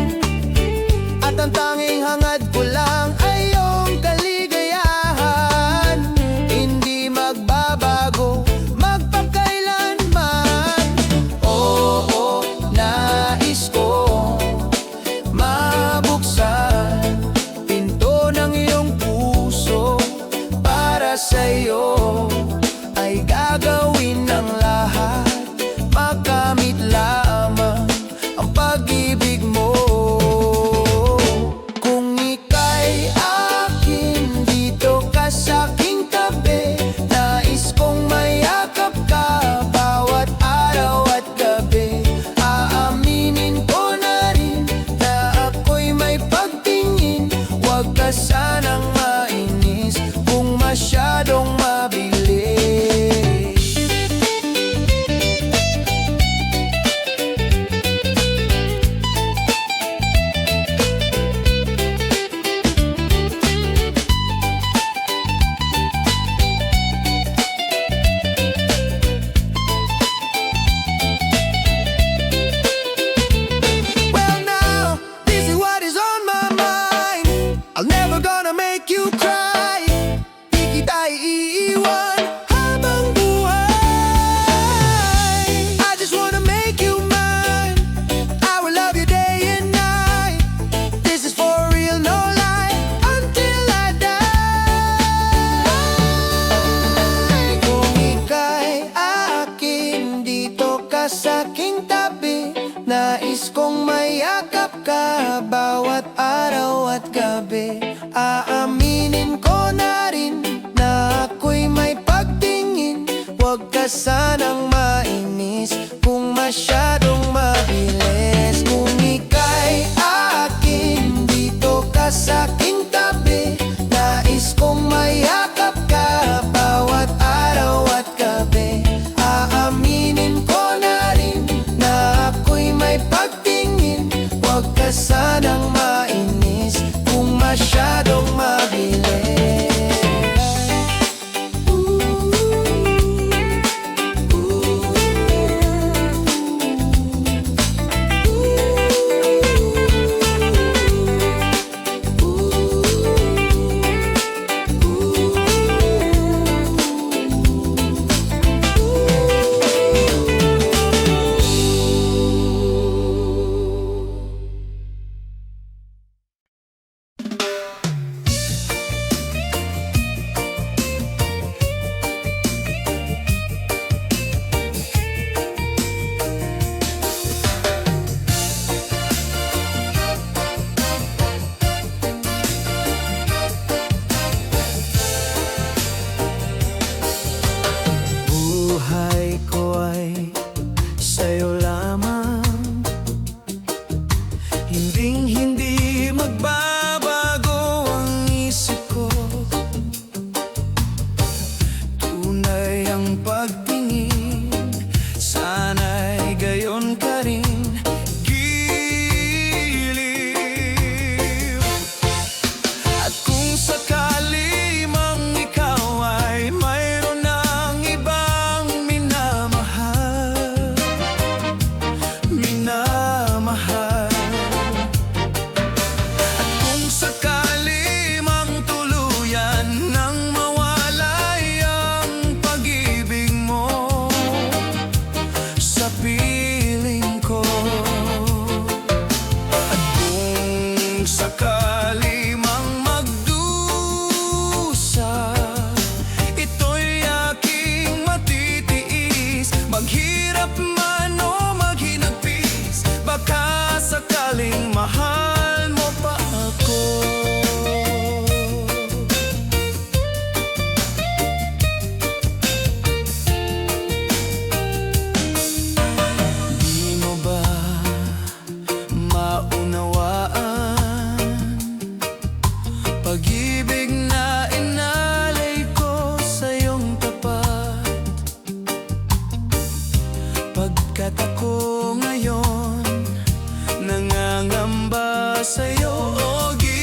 at ang tanging hangad ko lang ay iyong kaligayahan. Hindi magbabago, magpakailanman. Oo, nais ko mabuksan pinto ng iyong puso. Para sa'yo ay gagawin ng lahat, makamit lamang ang pag-ibig mo. Kung ika'y akin, dito ka sa'king tabi. Nais kong mayakap ka bawat araw at gabi. Aaminin ko na rin na ako'y may pagtingin. Huwag ka sanang mainis kung masyadong mabilis. Well, now, this is what is on my mind. I'm never gonna make you cry. Di kita iiwan habang buhay. I just wanna make you mine. I will love you day and night. This is for real, no lie, until I die. Kung ika'y akin, dito ka sa'king tabi. Nais kong mayakap ka bawat araw at gabi. Aaminin ko na rin na ako'y may pagtingin. Huwag ka sanang mainis kung masyadong mabilis. Kung ika'y akin, dito ka sa'king tabi. Nais kong mayakap ka bawat araw at gabi. Aaminin ko na rin na ako'y may pagtingin. Huwag ka sanang mainis kung masyadong mabilis. Buhay ko ay sa'yo lamang. Hinding-hindi magbabago ang isip ko. Tunay ang pagtingin, sana'y gayon ka rin. Giliw. At kung sakali mang ikaw ay mayroon ng ibang minamahal, minamahal. At kung sakali mang tuluyan nang mawalay ang pag-ibig mo sa piling ko. At kung sakali mang magdusa, ito'y aking matitiis. Maghirap man o maghinagpis, baka sakaling mahal mo pa ako. Di mo ba maunawaan pag-ibig na inalay ko sa iyong tapat? Pagkat ako ngayon nangangamba sa'yo, o giliw.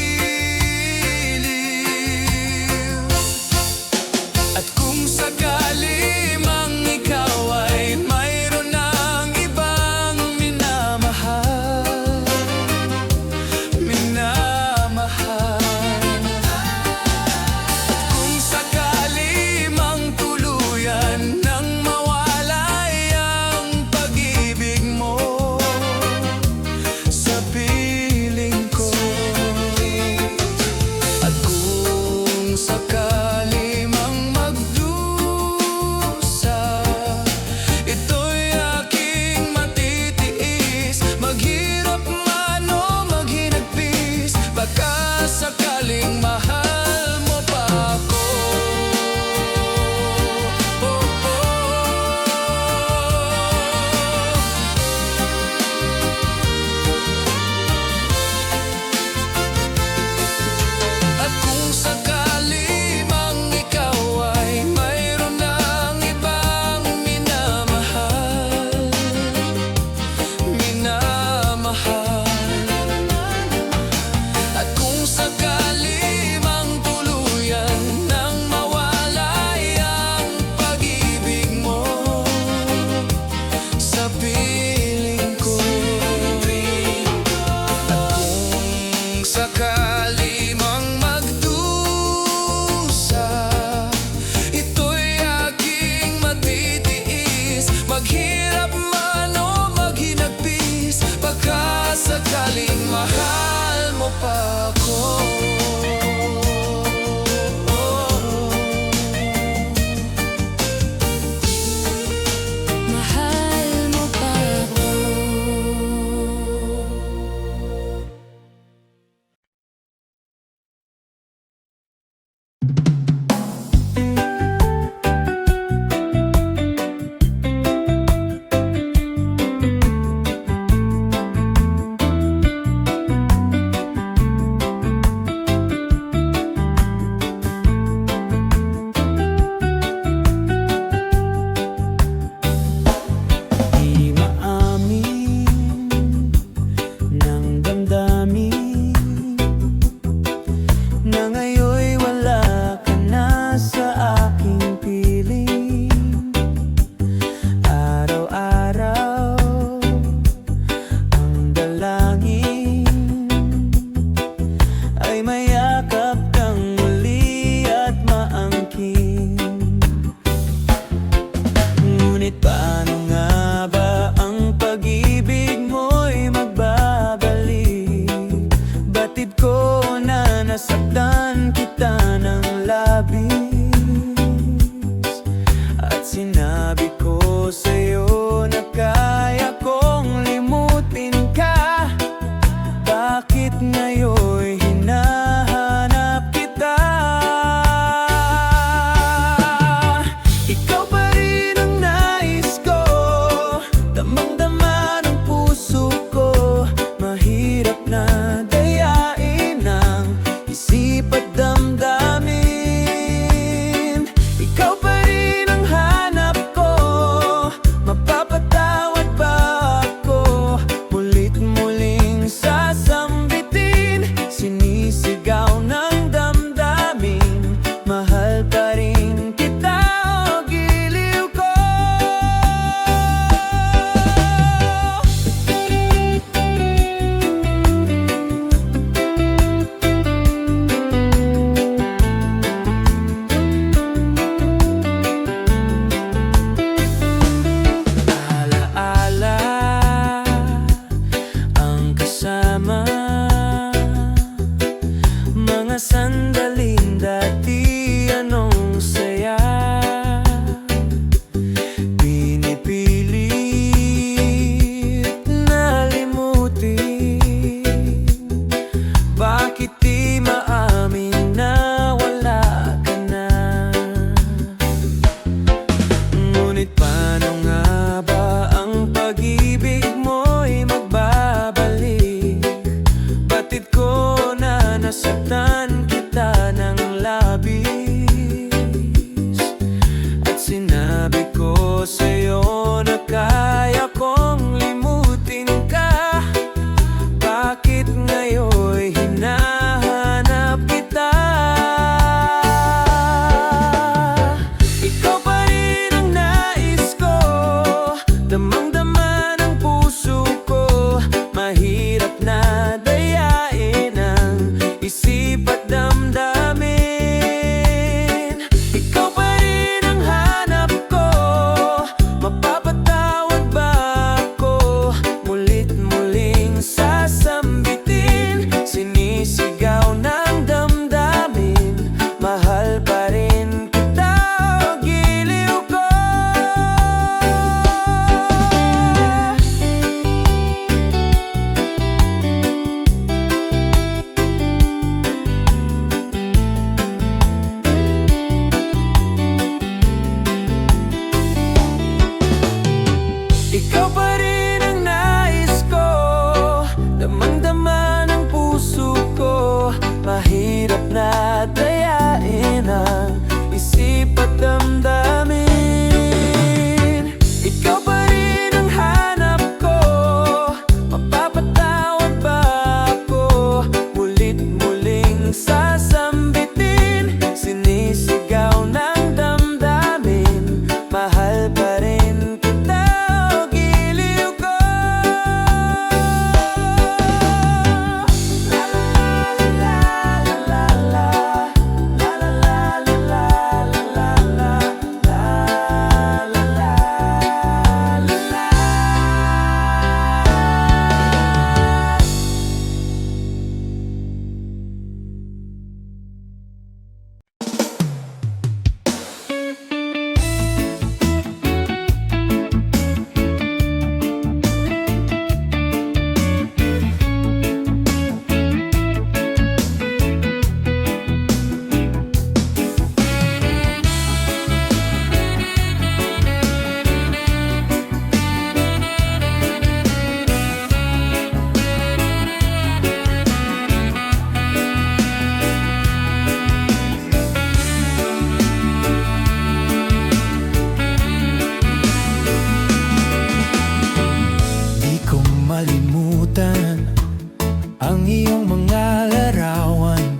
ang iyong mga larawan,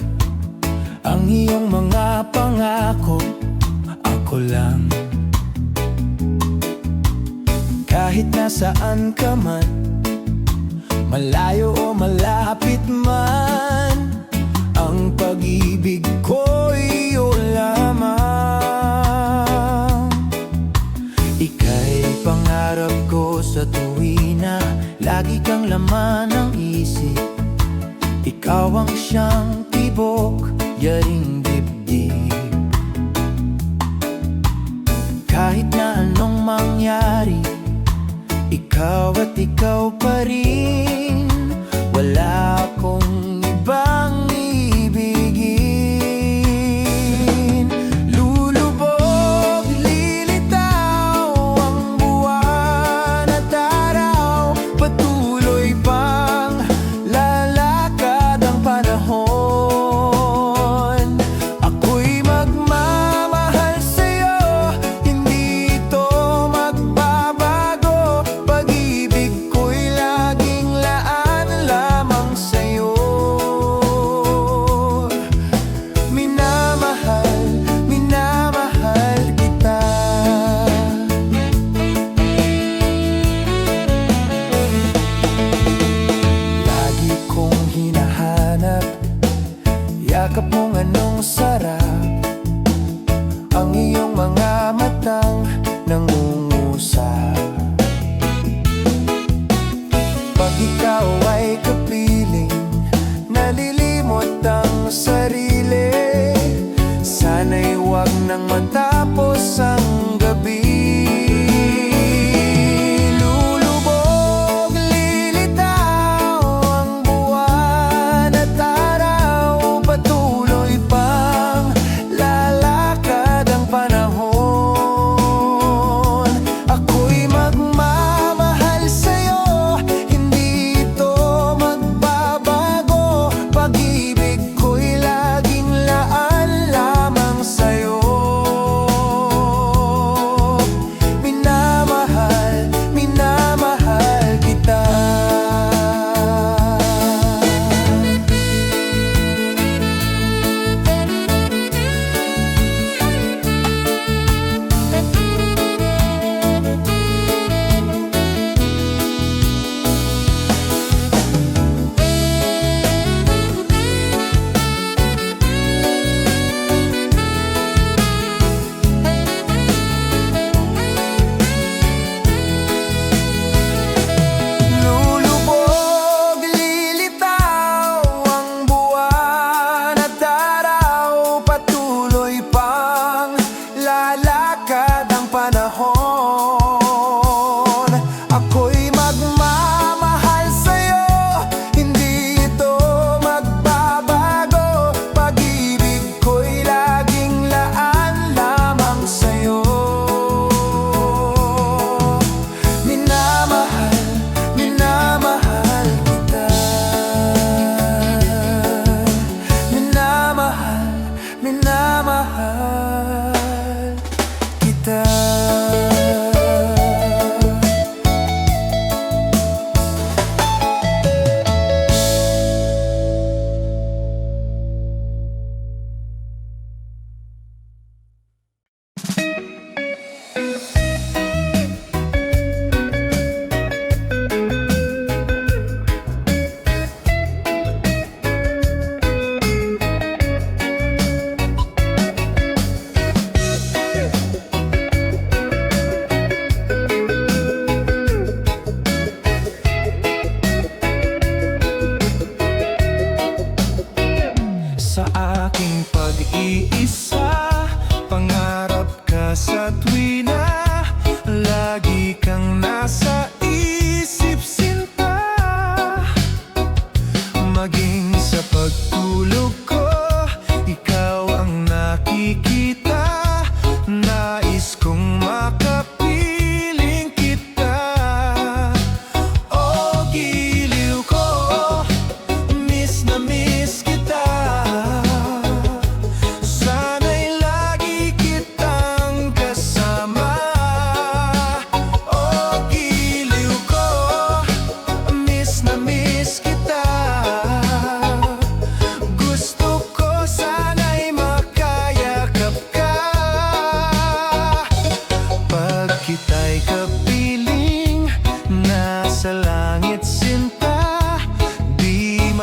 ang iyong mga pangako, ako lang. Kahit nasaan ka man, malayo o malapit man, ang pag-ibig ko iyo lamang. Ika'y pangarap ko sa tuwina, lagi kang laman ng isip. Ikaw ang siyang tibok, yaring dibdib. Kahit na anong mangyari, ikaw at ikaw pa rin. Wala akong ibang ibigin. Lulubog, lilitaw ang buwan at araw, patuloy pang lalakad ang panahon. Ako'y magmamahal sa'yo, hindi ito magbabago. Pag-ibig ko'y laging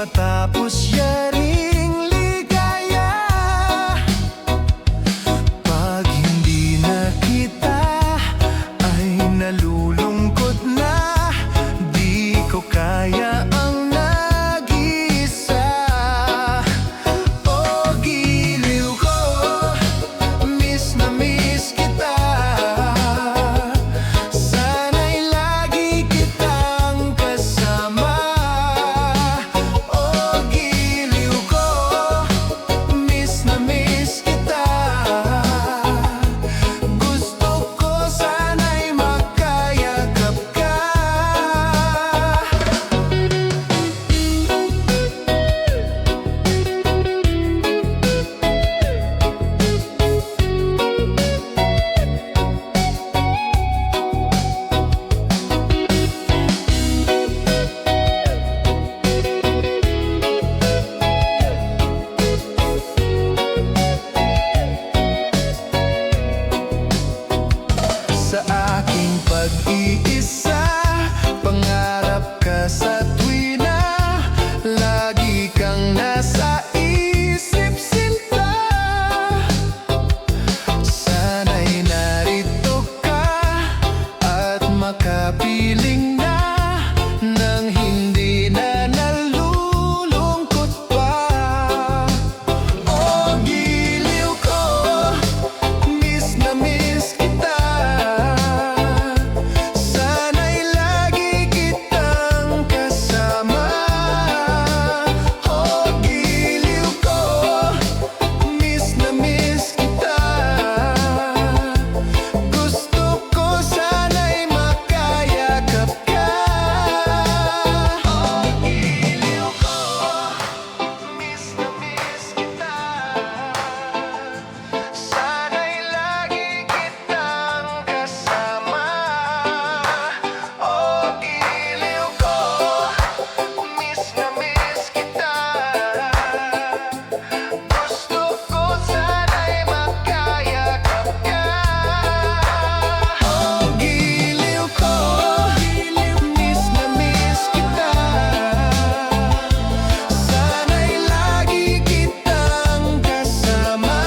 matapos yaring ligaya. Pag hindi na kita ay nalulungkot na, di ko kaya ang nag-isa. O giliw ko, miss na miss kita. Sana'y lagi kitang kasama. O giliw ko, miss na miss kita. Gusto ko sana'y magkayakap ka. Sa aking pag-iisa, pangarap ka sa tuwina. Lagi kang nasa isip, sinta. Sana'y narito ka at makapiling na nang hindi na nalulungkot pa. O giliw ko, miss na miss kita. Sana'y lagi kitang kasama. O giliw ko, miss na miss kita. Gusto ko sana'y makayakap ka. O giliw ko, miss na miss kita. Sana'y lagi kitang kasama. O giliw ko, miss na miss kita. Gusto ko sana'y makayakap ka. O giliw ko, miss na miss kita. Sana'y lagi kitang kasama.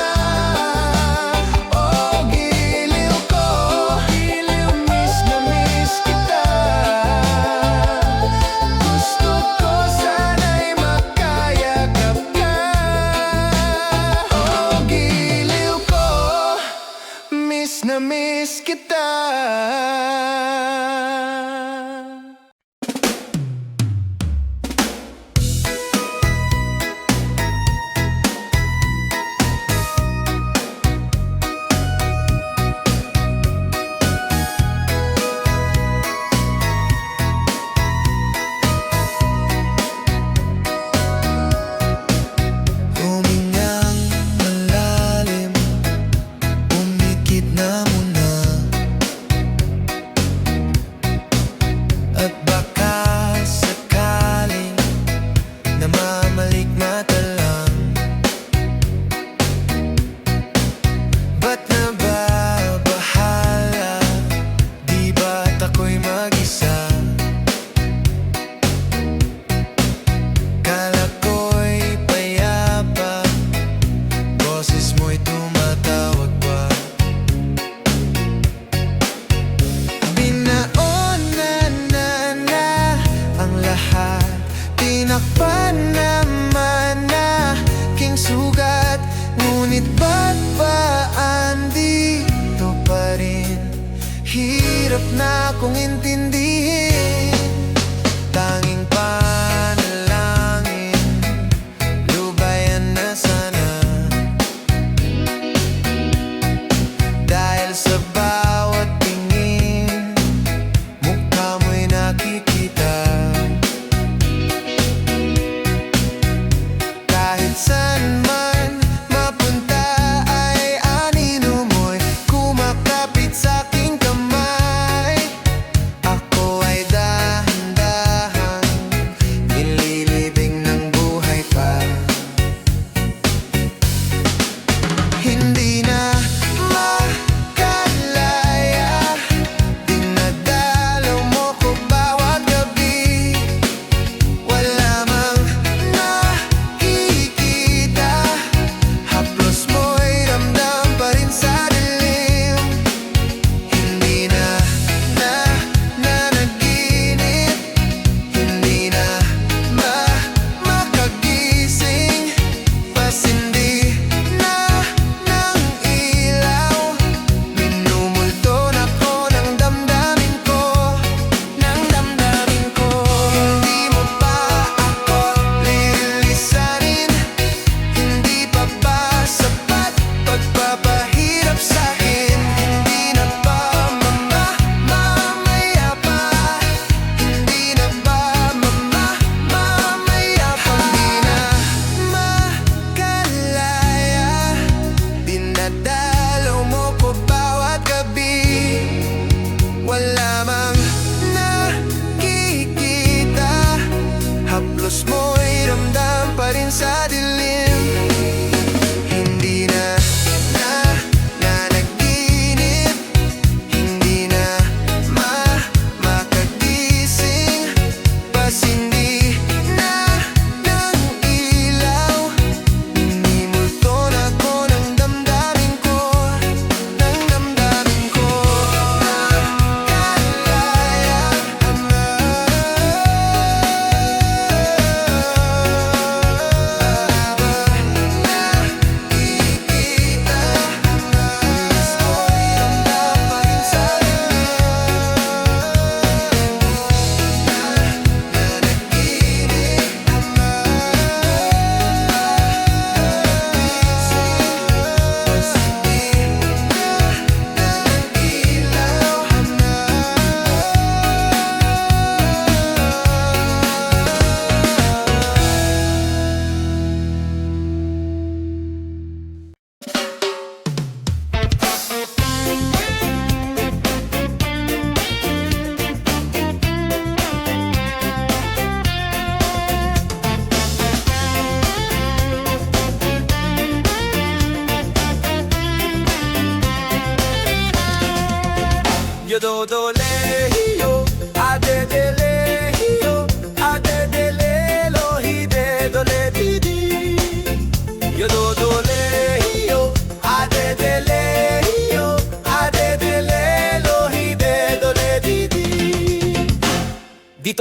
O giliw ko, miss na miss kita. Gusto ko sana'y makayakap ka. O giliw ko, miss na miss kita. Humingang malalim, umikit na muna. At baka sakaling namamalik mata lang. Ba't nababahala? Di ba't ako'y mag-isa? Kala ko'y payapa, boses mo'y tumatawag pa. Binaonan na ang lahat, tinakpan naman na king sugat. Ngunit ba't ba andito pa rin? Hirap na kong intindihin. Tanging panalangin, lubayan na sana. Dahil sa bawat tingin, mukha mo'y nakikita. Kahit saan man mapunta ay anino mo'y kumakapit sa aking kamay. Ako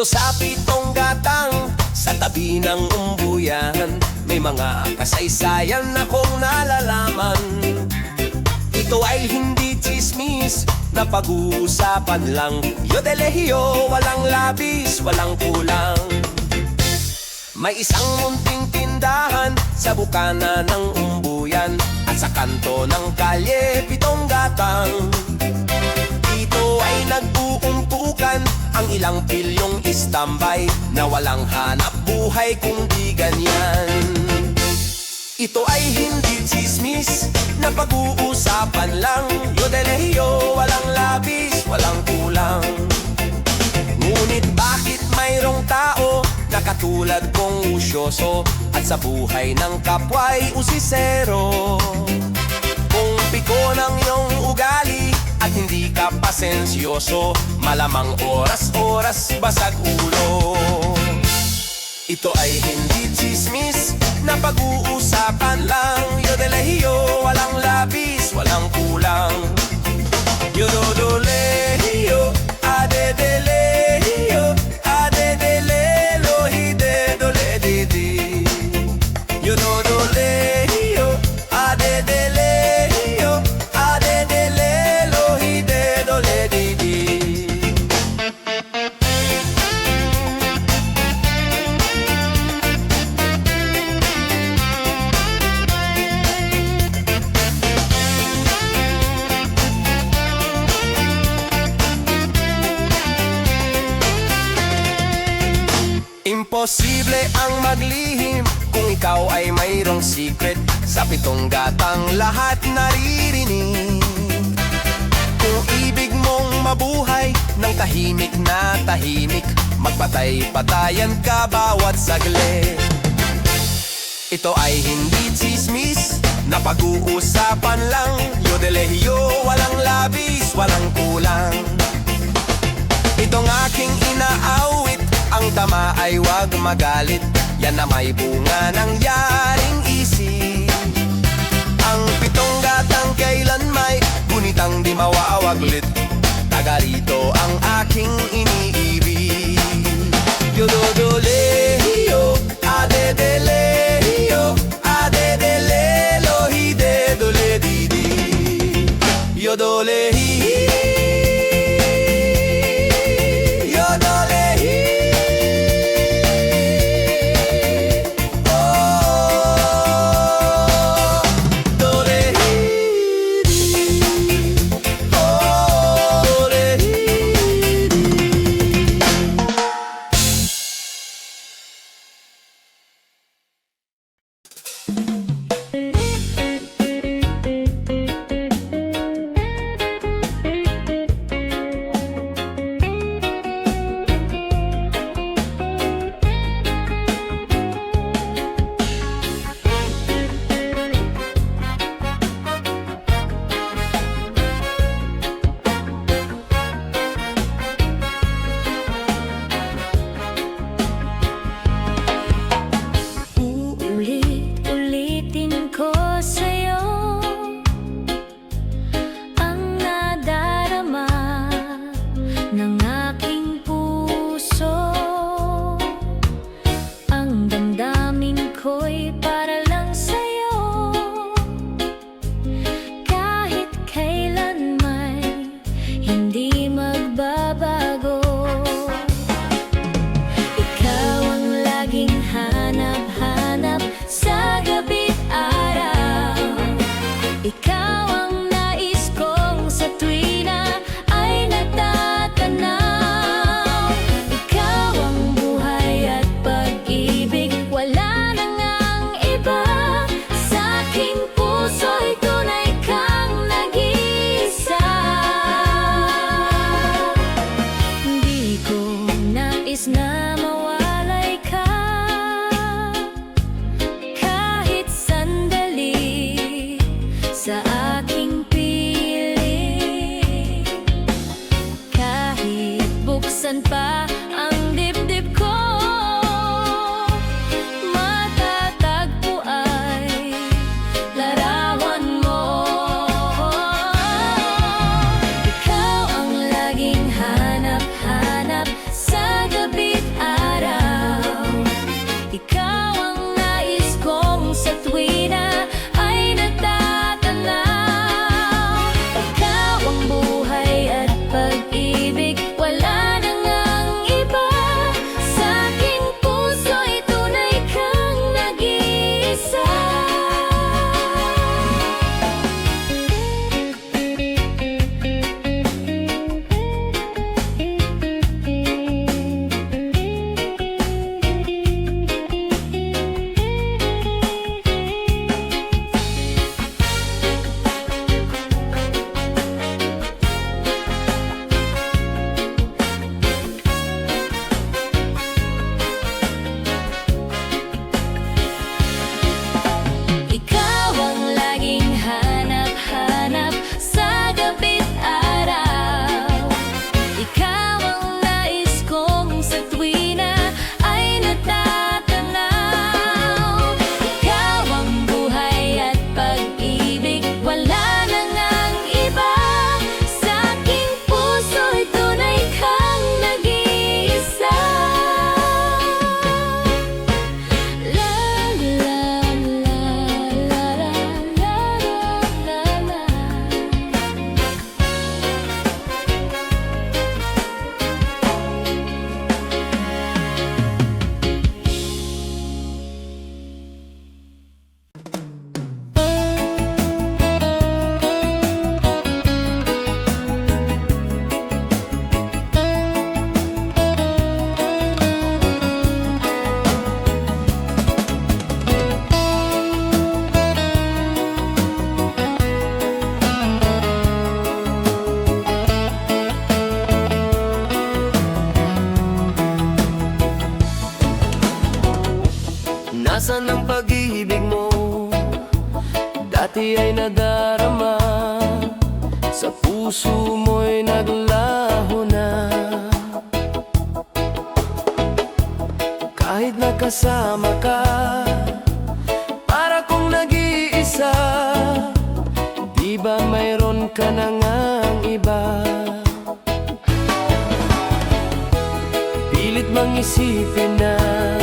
sa pitong gatang, sa tabi ng umbuyan, may mga kasaysayan akong nalalaman. Ito ay hindi chismis na pag-uusapan lang. Yodelehiyo, walang labis, walang kulang. May isang munting tindahan sa bukana ng umbuyan, at sa kanto ng kalye, pitong gatang. Dito ay nag-uumpukan ang ilang pilyong istambay, na walang hanap buhay kung di ganyan. Ito ay hindi chismis na pag-uusapan lang. Yodelehiyo, walang labis, walang kulang. Ngunit bakit mayroong tao na katulad kong usyoso, at sa buhay ng kapwa'y usisero? Kung piko ng iyong ugali at hindi ka pasensyoso, malamang oras-oras basag ulo. Ito ay hindi chismis na pag-uusapan lang. Yodelehiyo, walang labis, walang kulang. Yododolehiyo, adedelehiyo, adedelelo, hidedoledidi. Yododolehiyo, adedelehio, adedelelo, hidedoledidi. Imposible ang maglihim kung ikaw ay mayroong secret. Sa pitong gatang lahat naririnig. Kung ibig mong mabuhay ng tahimik na tahimik, magpatay-patayan ka bawat saglit. Ito ay hindi chismis na pag-uusapan lang. Yodelehiyo, walang labis, walang kulang. Itong aking inaawit, ang tama ay wag magalit, yan na may bunga ng yaring isip. Ang pitong gatang kailan may gunitang di mawawaglit, taga rito ang aking iniibig. Yododolehiyo, adedelehio, adedelelo, hidedoledidi. Yodolehiyo, Nasaan ang pag-ibig mo? Dati ay nadarama, sa puso mo'y naglaho na. Kahit nakasama ka, para kong nag-iisa. Di ba mayroon ka na ngang iba? Pilit mang isipin na